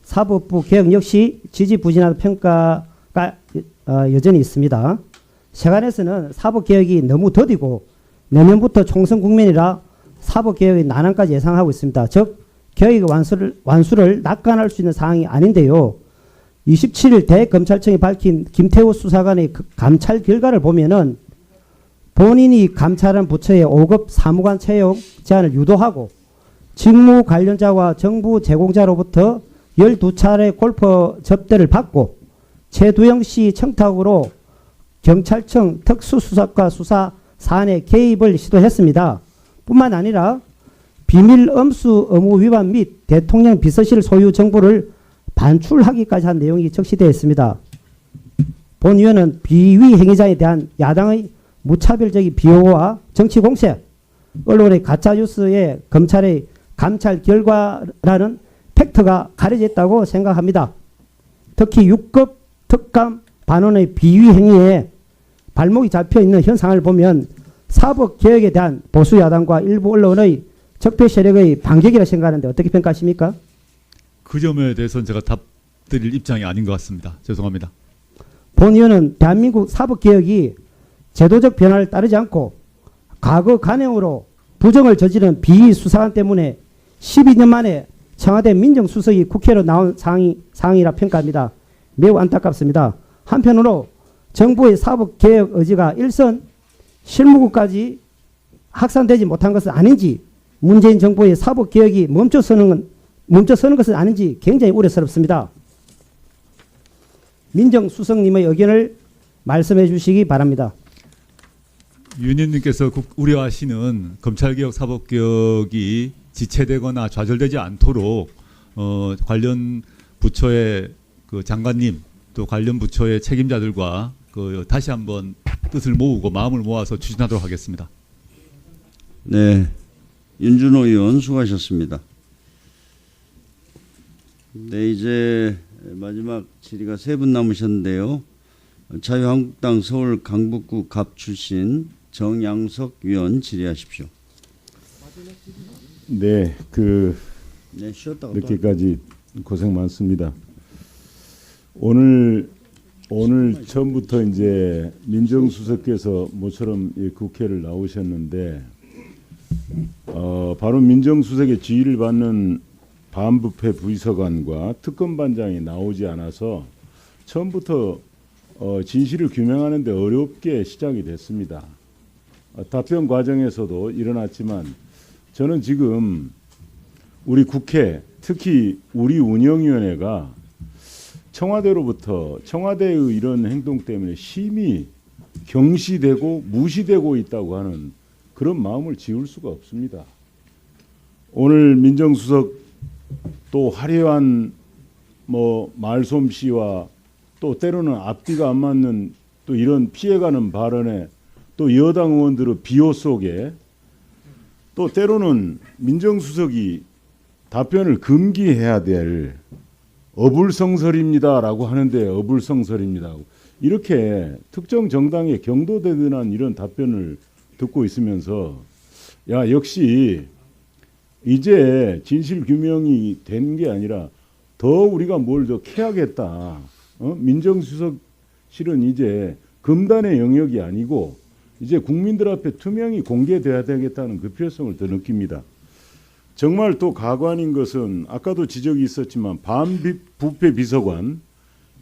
사법부 개혁 역시 지지부진하다 평가가 여전히 있습니다. 세간에서는 사법개혁이 너무 더디고 내년부터 총선 국면이라 사법개혁의 난항까지 예상하고 있습니다. 즉 개혁의 완수를 낙관할 수 있는 상황이 아닌데요. 27일 대검찰청이 밝힌 김태우 수사관의 감찰 결과를 보면은 본인이 감찰한 부처의 5급 사무관 채용 제한을 유도하고 직무 관련자와 정부 제공자로부터 12차례 골프 접대를 받고 최두영 씨 청탁으로 경찰청 특수수사과 수사 사안에 개입을 시도했습니다. 뿐만 아니라 비밀 엄수 의무 위반 및 대통령 비서실 소유 정보를 반출하기까지 한 내용이 적시되어 있습니다. 본 의원은 비위 행위자에 대한 야당의 무차별적인 비호와 정치 공세, 언론의 가짜뉴스에 검찰의 감찰 결과라는 팩트가 가려져 있다고 생각합니다. 특히 6급 특감 반원의 비위 행위에 발목이 잡혀있는 현상을 보면 사법개혁에 대한 보수 야당과 일부 언론의 적폐 세력의 반격이라 생각하는데 어떻게 평가하십니까? 그 점에 대해서는 제가 답드릴 입장이 아닌 것 같습니다. 죄송합니다. 본 의원은 대한민국 사법개혁이 제도적 변화를 따르지 않고 과거 관행으로 부정을 저지른 비위 수사관 때문에 12년 만에 청와대 민정수석이 국회로 나온 상황이라 평가합니다. 매우 안타깝습니다. 한편으로 정부의 사법개혁 의지가 일선 실무국까지 확산되지 못한 것은 아닌지, 문재인 정부의 사법개혁이 멈춰서는 것은 아닌지 굉장히 우려스럽습니다. 민정수석님의 의견을 말씀해 주시기 바랍니다. 윤 의원님께서 우려하시는 검찰개혁, 사법개혁이 지체되거나 좌절되지 않도록 관련 부처의 그 장관님 또 관련 부처의 책임자들과 다시 한번 뜻을 모으고 마음을 모아서 추진하도록 하겠습니다. 네, 윤준호 의원 수고하셨습니다. 네, 이제 마지막 질의가 3분 남으셨는데요. 자유한국당 서울 강북구 갑 출신 정양석 의원 질의하십시오. 네, 네, 쉬었다가 늦게까지 고생 많습니다. 오늘 처음부터 이제 민정수석께서 모처럼 국회를 나오셨는데 바로 민정수석의 지휘를 받는 반부패 부의서관과 특검반장이 나오지 않아서 처음부터 진실을 규명하는 데 어렵게 시작이 됐습니다. 답변 과정에서도 일어났지만 저는 지금 우리 국회, 특히 우리 운영위원회가 청와대로부터 청와대의 이런 행동 때문에 심히 경시되고 무시되고 있다고 하는 그런 마음을 지울 수가 없습니다. 오늘 민정수석 또 화려한 말솜씨와 또 때로는 앞뒤가 안 맞는 또 이런 피해가는 발언에 또 여당 의원들의 비호 속에 또 때로는 민정수석이 답변을 금기해야 될 어불성설입니다라고 하는데 어불성설입니다. 이렇게 특정 정당에 경도되는 이런 답변을 듣고 있으면서 역시 이제 진실 규명이 된 게 아니라 더 우리가 뭘 더 캐야겠다. 민정수석실은 이제 금단의 영역이 아니고 이제 국민들 앞에 투명히 공개돼야 되겠다는 그 필요성을 더 느낍니다. 정말 또 가관인 것은 아까도 지적이 있었지만 반부패 비서관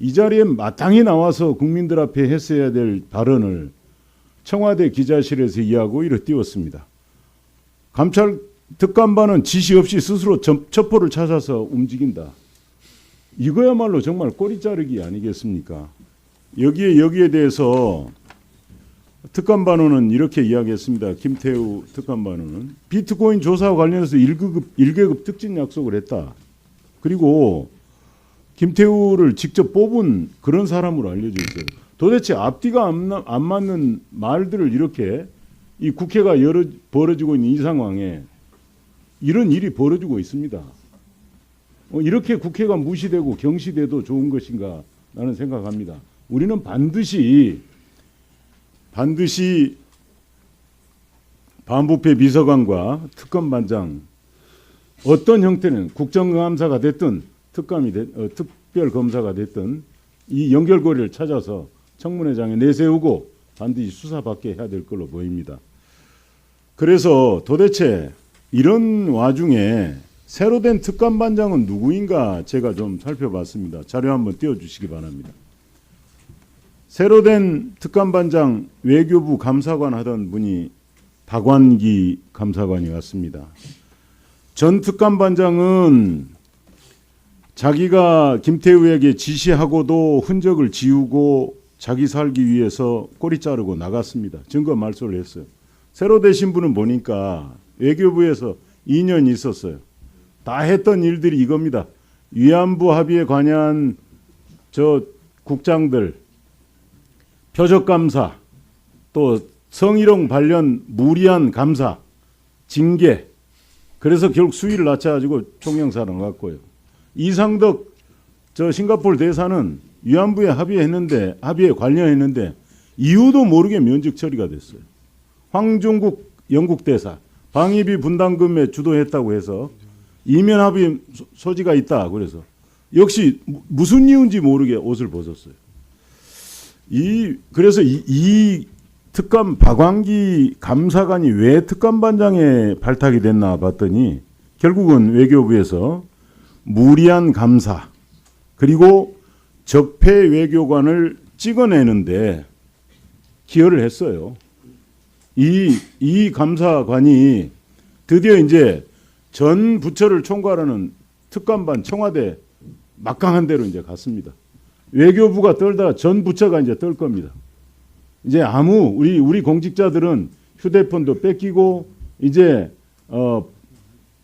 이 자리에 마땅히 나와서 국민들 앞에 했어야 될 발언을 청와대 기자실에서 이해하고 이를 띄웠습니다. 감찰 특감반은 지시 없이 스스로 첩보를 찾아서 움직인다. 이거야말로 정말 꼬리 자르기 아니겠습니까? 여기에 대해서 특감반원은 이렇게 이야기했습니다. 김태우 특감반원은 비트코인 조사와 관련해서 1계급 특진 약속을 했다. 그리고 김태우를 직접 뽑은 그런 사람으로 알려져 있어요. 도대체 앞뒤가 안 맞는 말들을 이렇게 이 국회가 벌어지고 있는 이 상황에 이런 일이 벌어지고 있습니다. 이렇게 국회가 무시되고 경시돼도 좋은 것인가 라는 생각합니다. 우리는 반드시 반부패 비서관과 특검반장 어떤 형태는 국정감사가 됐든 특별검사가 됐든 이 연결고리를 찾아서 청문회장에 내세우고 반드시 수사받게 해야 될 걸로 보입니다. 그래서 도대체 이런 와중에 새로 된 특감반장은 누구인가 제가 좀 살펴봤습니다. 자료 한번 띄워주시기 바랍니다. 새로 된 특감반장 외교부 감사관 하던 분이 박완기 감사관이 왔습니다. 전 특감반장은 자기가 김태우에게 지시하고도 흔적을 지우고 자기 살기 위해서 꼬리 자르고 나갔습니다. 증거 말소를 했어요. 새로 되신 분은 보니까 외교부에서 2년 있었어요. 다 했던 일들이 이겁니다. 위안부 합의에 관여한 저 국장들, 표적감사, 또 성희롱 관련 무리한 감사, 징계. 그래서 결국 수위를 낮춰가지고 총영사로 갔고요. 이상덕 저 싱가포르 대사는 위안부에 합의에 관여했는데 이유도 모르게 면직 처리가 됐어요. 황중국 영국 대사 방위비 분담금에 주도했다고 해서 이면 합의 소지가 있다. 그래서 역시 무슨 이유인지 모르게 옷을 벗었어요. 그래서 이 특감 박완기 감사관이 왜 특감반장에 발탁이 됐나 봤더니 결국은 외교부에서 무리한 감사 그리고 적폐 외교관을 찍어내는데 기여를 했어요. 이 감사관이 드디어 이제 전 부처를 총괄하는 특감반 청와대 막강한 데로 이제 갔습니다. 외교부가 떨다가 전 부처가 이제 떨 겁니다. 이제 우리 공직자들은 휴대폰도 뺏기고 이제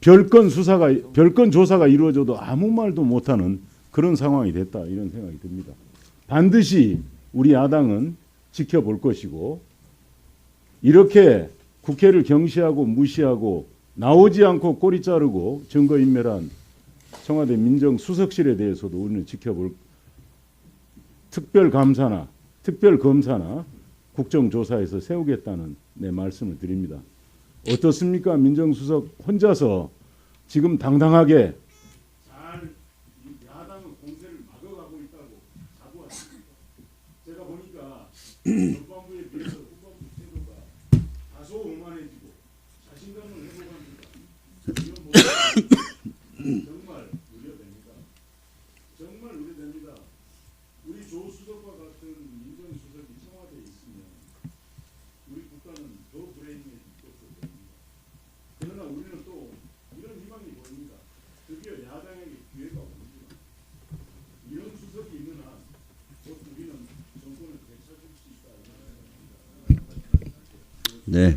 별건 조사가 이루어져도 아무 말도 못하는 그런 상황이 됐다 이런 생각이 듭니다. 반드시 우리 야당은 지켜볼 것이고 이렇게 국회를 경시하고 무시하고 나오지 않고 꼬리 자르고 증거인멸한 청와대 민정수석실에 대해서도 우리는 지켜볼 특별감사나 특별검사나 국정조사에서 세우겠다는 내 말씀을 드립니다. 어떻습니까? 민정수석 혼자서 지금 당당하게 잘 야당은 공세를 막아가고 있다고 자부하십니까? 제가 보니까 전반부에 비해서 후반부 태도가 다소 오만해지고 자신감을 회복합니다. 이런 모습 정말 우려됩니다. 정말 우려됩니다. 우리 조 수석과 같은 민정수석이 청와대에 있으면 우리 국가는 더 불행해질 것으로 보입니다. 그러나 우리는 또 이런 희망이 보입니다. 드디어 야당에게 기회가 옵니다. 이런 수석이 있는 한 곧 우리는 정권을 되찾을 수 있다. 네.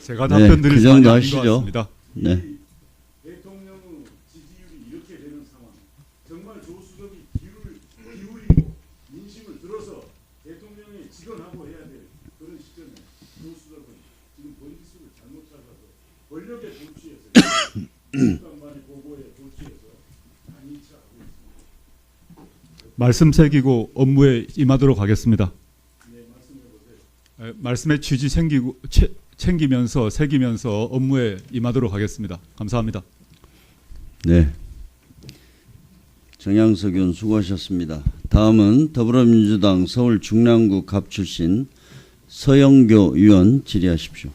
제가 답변 드릴 그 정도 시간이 아닌 것 하시죠. 같습니다. 네. 대통령의 지지율이 이렇게 되는 상황, 정말 조 수석이 기울이고 민심을 들어서 대통령에 직언하고 해야 될 그런 시점에 조 수석은 지금 본기수를 잘못 찾아서 권력에 도취해서 국감반의 보고에 도취해서 안이차하고 있습니다. 말씀 새기고 업무에 임하도록 하겠습니다. 네, 말씀해 보세요. 말씀의 취지 챙기면서 새기면서 업무에 임하도록 하겠습니다. 감사합니다. 네. 정양석 의원 수고하셨습니다. 다음은 더불어민주당 서울 중랑구 갑 출신 서영교 의원 질의하십시오.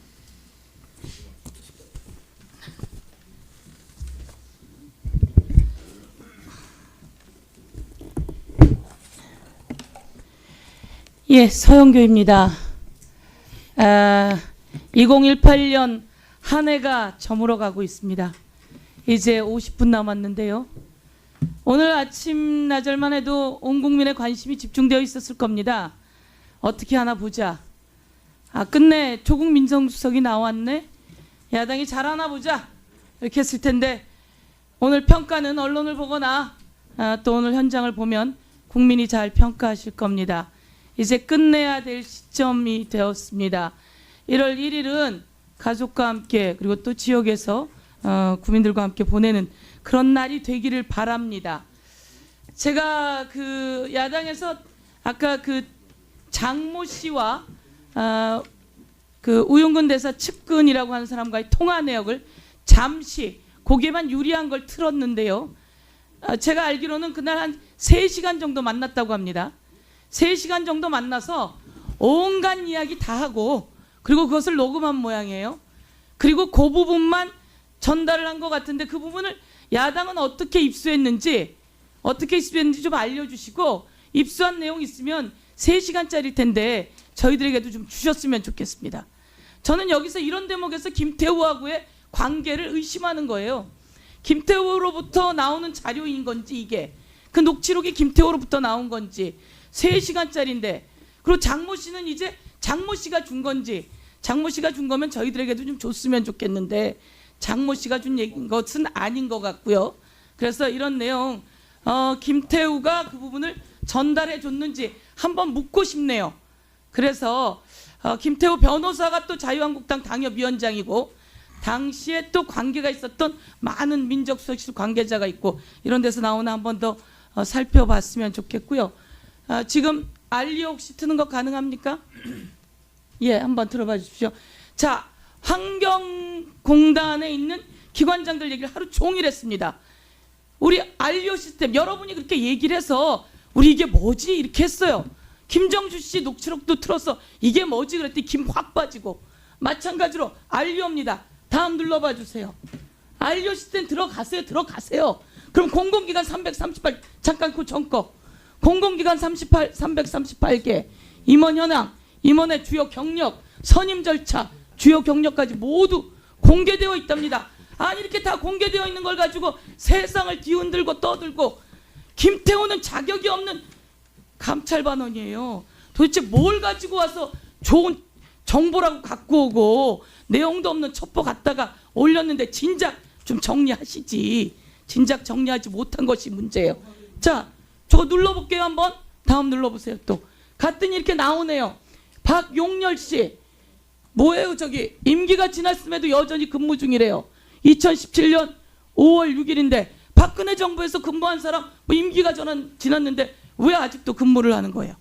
예, 서영교입니다. 2018년 한 해가 저물어가고 있습니다. 이제 50분 남았는데요. 오늘 아침 나절만 해도 온 국민의 관심이 집중되어 있었을 겁니다. 어떻게 하나 보자. 끝내 조국 민정수석이 나왔네. 야당이 잘하나 보자. 이렇게 했을 텐데 오늘 평가는 언론을 보거나 또 오늘 현장을 보면 국민이 잘 평가하실 겁니다. 이제 끝내야 될 시점이 되었습니다. 1월 1일은 가족과 함께 그리고 또 지역에서 국민들과 함께 보내는 그런 날이 되기를 바랍니다. 제가 그 야당에서 아까 그 장모 씨와 그 우윤근 대사 측근이라고 하는 사람과의 통화 내역을 잠시 고개만 유리한 걸 틀었는데요. 제가 알기로는 그날 한 3시간 정도 만났다고 합니다. 3시간 정도 만나서 온갖 이야기 다 하고 그리고 그것을 녹음한 모양이에요. 그리고 그 부분만 전달을 한 것 같은데 그 부분을 야당은 어떻게 입수했는지 좀 알려주시고 입수한 내용 있으면 3시간짜리일 텐데 저희들에게도 좀 주셨으면 좋겠습니다. 저는 여기서 이런 대목에서 김태우하고의 관계를 의심하는 거예요. 김태우로부터 나오는 자료인 건지 이게 그 녹취록이 김태우로부터 나온 건지 3시간짜리인데 그리고 장모 씨는 이제 장모 씨가 준 건지 장모 씨가 준 거면 저희들에게도 좀 줬으면 좋겠는데 장모 씨가 준 것은 아닌 것 같고요. 그래서 이런 내용 김태우가 그 부분을 전달해 줬는지 한번 묻고 싶네요. 그래서 김태우 변호사가 또 자유한국당 당협위원장이고 당시에 또 관계가 있었던 많은 민정수석실 관계자가 있고 이런 데서 나오나 한번 더 살펴봤으면 좋겠고요. 지금 알리오 혹시 트는 거 가능합니까? 예, 한번 들어봐 주십시오. 자, 환경공단에 있는 기관장들 얘기를 하루 종일 했습니다. 우리 알리오 시스템 여러분이 그렇게 얘기를 해서 우리 이게 뭐지 이렇게 했어요. 김정주 씨 녹취록도 틀어서 이게 뭐지 그랬더니 김 확 빠지고 마찬가지로 알리오입니다. 다음 눌러봐 주세요. 알리오 시스템 들어가세요. 그럼 공공기관 338 잠깐 그 전거 공공기관 338개 임원 현황 임원의 주요 경력 선임 절차 주요 경력까지 모두 공개되어 있답니다. 아니 이렇게 다 공개되어 있는 걸 가지고 세상을 뒤흔들고 떠들고 김태우는 자격이 없는 감찰반원이에요. 도대체 뭘 가지고 와서 좋은 정보라고 갖고 오고 내용도 없는 첩보 갖다가 올렸는데 진작 좀 정리하시지. 진작 정리하지 못한 것이 문제예요. 자, 저거 눌러볼게요 한번. 다음 눌러보세요 또. 갔더니 이렇게 나오네요. 박용렬 씨. 뭐예요 저기. 임기가 지났음에도 여전히 근무 중이래요. 2017년 5월 6일인데 박근혜 정부에서 근무한 사람 뭐 임기가 지났는데 왜 아직도 근무를 하는 거예요?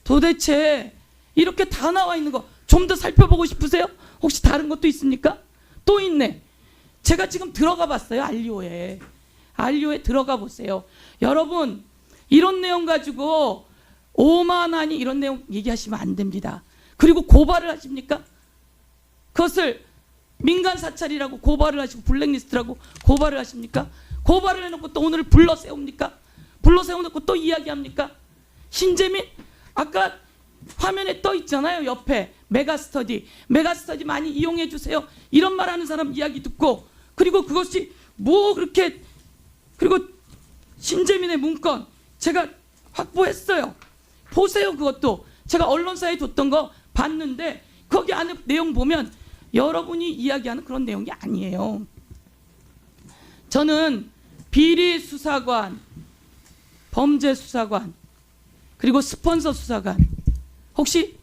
도대체 이렇게 다 나와 있는 거 좀 더 살펴보고 싶으세요? 혹시 다른 것도 있습니까? 또 있네. 제가 지금 들어가 봤어요. 알리오에 들어가 보세요. 여러분 이런 내용 가지고 오만하니 이런 내용 얘기하시면 안 됩니다. 그리고 고발을 하십니까? 그것을 민간 사찰이라고 고발을 하시고 블랙리스트라고 고발을 하십니까? 고발을 해놓고 또 오늘 불러 세웁니까? 불러 세워놓고 또 이야기합니까? 신재민 아까 화면에 떠 있잖아요. 옆에 메가스터디 많이 이용해 주세요. 이런 말하는 사람 이야기 듣고 그리고 그것이 뭐 그렇게 그리고 신재민의 문건 제가 확보했어요. 보세요. 그것도 제가 언론사에 뒀던 거 봤는데 거기 안에 내용 보면 여러분이 이야기하는 그런 내용이 아니에요. 저는 비리 수사관, 범죄 수사관, 그리고 스폰서 수사관 혹시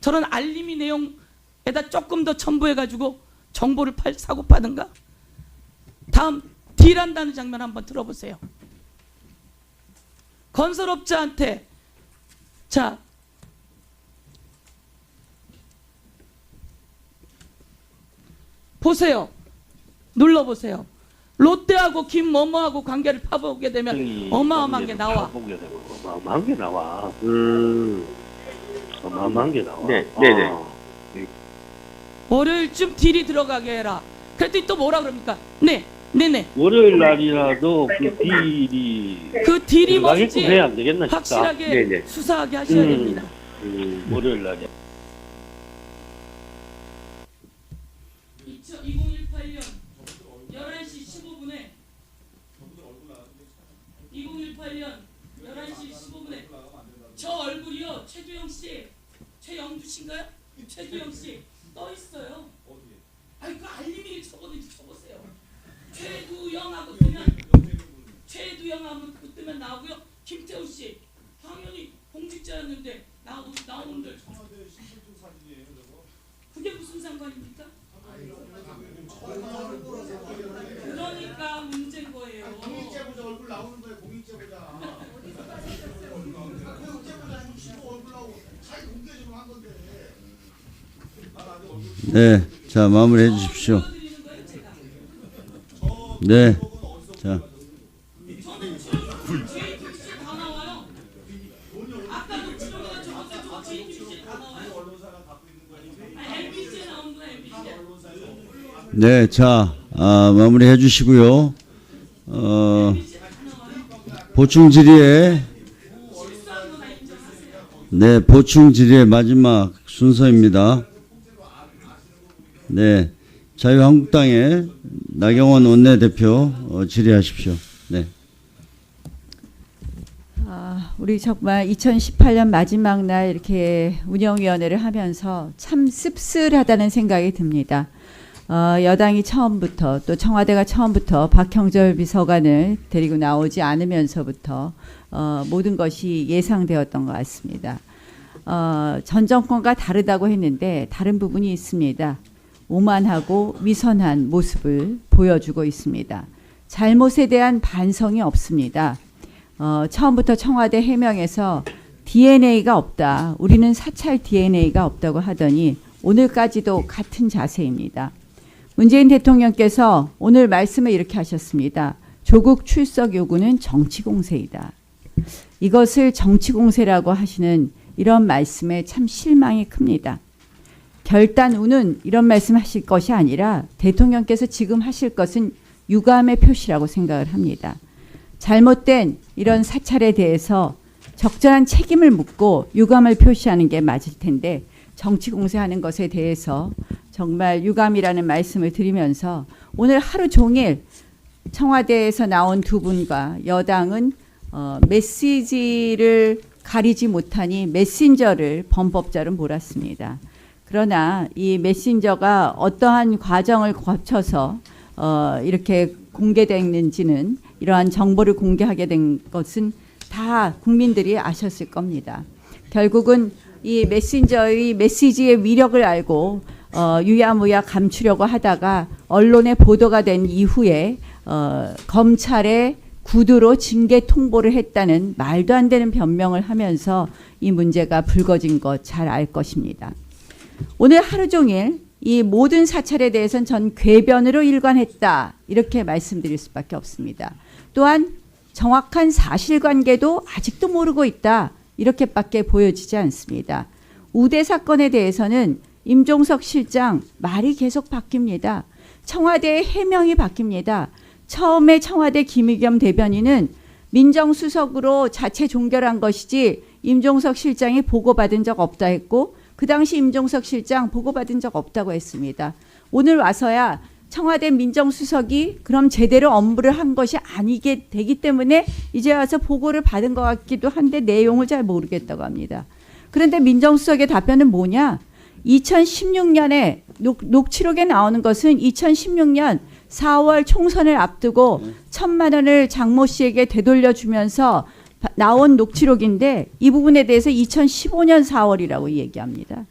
저런 알림이 내용에다 조금 더 첨부해가지고 정보를 사고 파는가? 다음 딜한다는 장면 한번 들어보세요. 건설업자한테 자 보세요. 눌러보세요. 롯데하고 김뭐뭐하고 관계를 파보게 되면 어마어마한 게 나와. 어마어마한 게 나와. 어마어마한 게 나와. 네네. 월요일쯤 딜이 들어가게 해라. 그랬더니 또 뭐라 그럽니까? 네네. 월요일 날이라도 그 딜이 뭔지 해야 안 되겠나 싶다. 확실하게 네네. 수사하게 하셔야 됩니다. 월요일 날이. 있어요. 최두영 씨, 최영두 씨인가요? 최두영 씨 떠 있어요. 어디에? 아니 그 알림이 적어도 적으세요. 최두영하고 뜨면 최두영하면 그 뜨면 나오고요. 김태우 씨 당연히 공직자였는데 나오는데 그게 무슨 상관입니까? 그러니까 문제인 거예요. 공익제보자 얼굴 나오는 거예요. 공익제보자. 공익제보자 65 얼굴 나오고 자기 공개적으로 한 건데. 네, 자 마무리해 주십시오. 네, 자. 네, 자 마무리해 주시고요. 보충 질의의 보충 질의의 마지막 순서입니다. 네, 자유한국당의 나경원 원내대표 질의하십시오. 네. 우리 정말 2018년 마지막 날 이렇게 운영위원회를 하면서 참 씁쓸하다는 생각이 듭니다. 여당이 처음부터 또 청와대가 처음부터 박형절 비서관을 데리고 나오지 않으면서부터 모든 것이 예상되었던 것 같습니다. 전 정권과 다르다고 했는데 다른 부분이 있습니다. 오만하고 위선한 모습을 보여주고 있습니다. 잘못에 대한 반성이 없습니다. 처음부터 청와대 해명에서 DNA가 없다. 우리는 사찰 DNA가 없다고 하더니 오늘까지도 같은 자세입니다. 문재인 대통령께서 오늘 말씀을 이렇게 하셨습니다. 조국 출석 요구는 정치 공세이다. 이것을 정치 공세라고 하시는 이런 말씀에 참 실망이 큽니다. 결단 우는 이런 말씀하실 것이 아니라 대통령께서 지금 하실 것은 유감의 표시라고 생각을 합니다. 잘못된 이런 사찰에 대해서 적절한 책임을 묻고 유감을 표시하는 게 맞을 텐데 정치 공세하는 것에 대해서 정말 유감이라는 말씀을 드리면서 오늘 하루 종일 청와대에서 나온 두 분과 여당은 메시지를 가리지 못하니 메신저를 범법자로 몰았습니다. 그러나 이 메신저가 어떠한 과정을 거쳐서 이렇게 공개됐는지는 이러한 정보를 공개하게 된 것은 다 국민들이 아셨을 겁니다. 결국은 이 메신저의 메시지의 위력을 알고 유야무야 감추려고 하다가 언론에 보도가 된 이후에 검찰에 구두로 징계 통보를 했다는 말도 안 되는 변명을 하면서 이 문제가 불거진 것 잘 알 것입니다. 오늘 하루 종일 이 모든 사찰에 대해서는 전 궤변으로 일관했다 이렇게 말씀드릴 수밖에 없습니다. 또한 정확한 사실관계도 아직도 모르고 있다 이렇게밖에 보여지지 않습니다. 우대 사건에 대해서는 임종석 실장 말이 계속 바뀝니다. 청와대의 해명이 바뀝니다. 처음에 청와대 김의겸 대변인은 민정수석으로 자체 종결한 것이지 임종석 실장이 보고받은 적 없다 했고 그 당시 임종석 실장 보고받은 적 없다고 했습니다. 오늘 와서야 청와대 민정수석이 그럼 제대로 업무를 한 것이 아니게 되기 때문에 이제 와서 보고를 받은 것 같기도 한데 내용을 잘 모르겠다고 합니다. 그런데 민정수석의 답변은 뭐냐? 2016년에 녹취록에 나오는 것은 2016년 4월 총선을 앞두고 1,000만 원을 장모 씨에게 되돌려주면서 나온 녹취록인데 이 부분에 대해서 2015년 4월이라고 얘기합니다.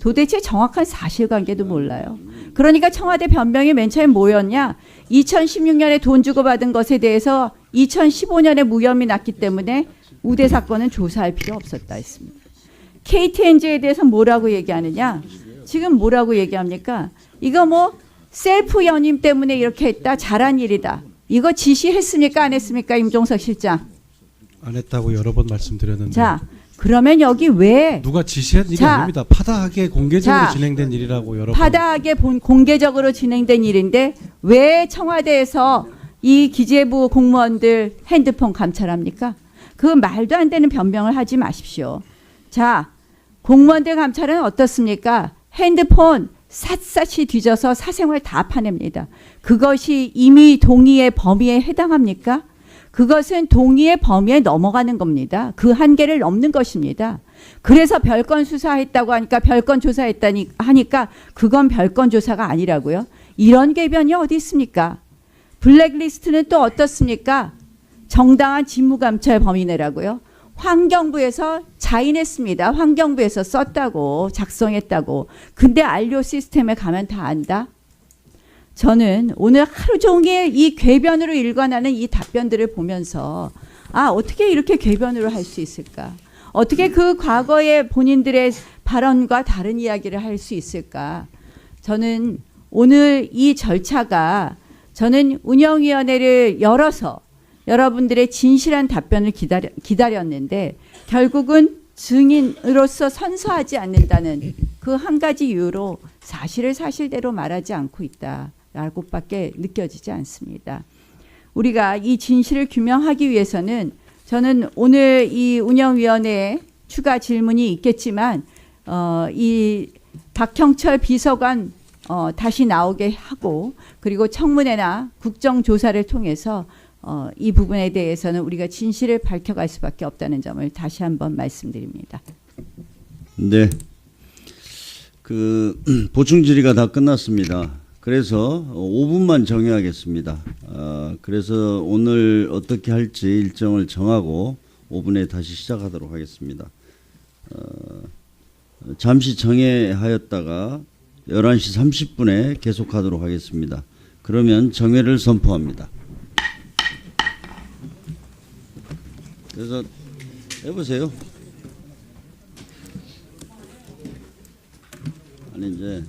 도대체 정확한 사실관계도 몰라요. 그러니까 청와대 변명이 맨 처음에 뭐였냐? 2016년에 돈 주고 받은 것에 대해서 2015년에 무혐의 났기 때문에 우대 사건은 조사할 필요 없었다 했습니다. KTNG에 대해서 뭐라고 얘기하느냐? 지금 뭐라고 얘기합니까? 이거 뭐 셀프 연임 때문에 이렇게 했다. 잘한 일이다. 이거 지시했습니까? 안 했습니까? 임종석 실장. 안 했다고 여러 번 말씀드렸는데. 자, 그러면 여기 왜 누가 지시한 일이 아닙니다. 파다하게 공개적으로 진행된 일이라고 여러 번. 파다하게 공개적으로 진행된 일인데 왜 청와대에서 이 기재부 공무원들 핸드폰 감찰합니까? 그 말도 안 되는 변명을 하지 마십시오. 자, 공무원들 감찰은 어떻습니까? 핸드폰 샅샅이 뒤져서 사생활 다 파냅니다. 그것이 이미 동의의 범위에 해당합니까? 그것은 동의의 범위에 넘어가는 겁니다. 그 한계를 넘는 것입니다. 그래서 별건 수사했다고 하니까 별건 조사했다니 하니까 그건 별건 조사가 아니라고요. 이런 궤변이 어디 있습니까? 블랙리스트는 또 어떻습니까? 정당한 직무감찰 범위 내라고요. 환경부에서 자인했습니다. 환경부에서 썼다고 작성했다고. 근데 안료 시스템에 가면 다 안다? 저는 오늘 하루 종일 이 궤변으로 일관하는 이 답변들을 보면서 어떻게 이렇게 궤변으로 할 수 있을까? 어떻게 그 과거의 본인들의 발언과 다른 이야기를 할 수 있을까? 저는 오늘 이 절차가 저는 운영위원회를 열어서 여러분들의 진실한 답변을 기다렸는데 결국은 증인으로서 선서하지 않는다는 그 한 가지 이유로 사실을 사실대로 말하지 않고 있다라고밖에 느껴지지 않습니다. 우리가 이 진실을 규명하기 위해서는 저는 오늘 이 운영위원회에 추가 질문이 있겠지만 이 박형철 비서관 다시 나오게 하고 그리고 청문회나 국정조사를 통해서 이 부분에 대해서는 우리가 진실을 밝혀갈 수밖에 없다는 점을 다시 한번 말씀드립니다. 네. 그 보충 질의가 다 끝났습니다. 그래서 5분만 정해하겠습니다. 그래서 오늘 어떻게 할지 일정을 정하고 5분에 다시 시작하도록 하겠습니다. 잠시 정회하였다가 11시 30분에 계속하도록 하겠습니다. 그러면 정회를 선포합니다. 그래서 해보세요. 아니 이제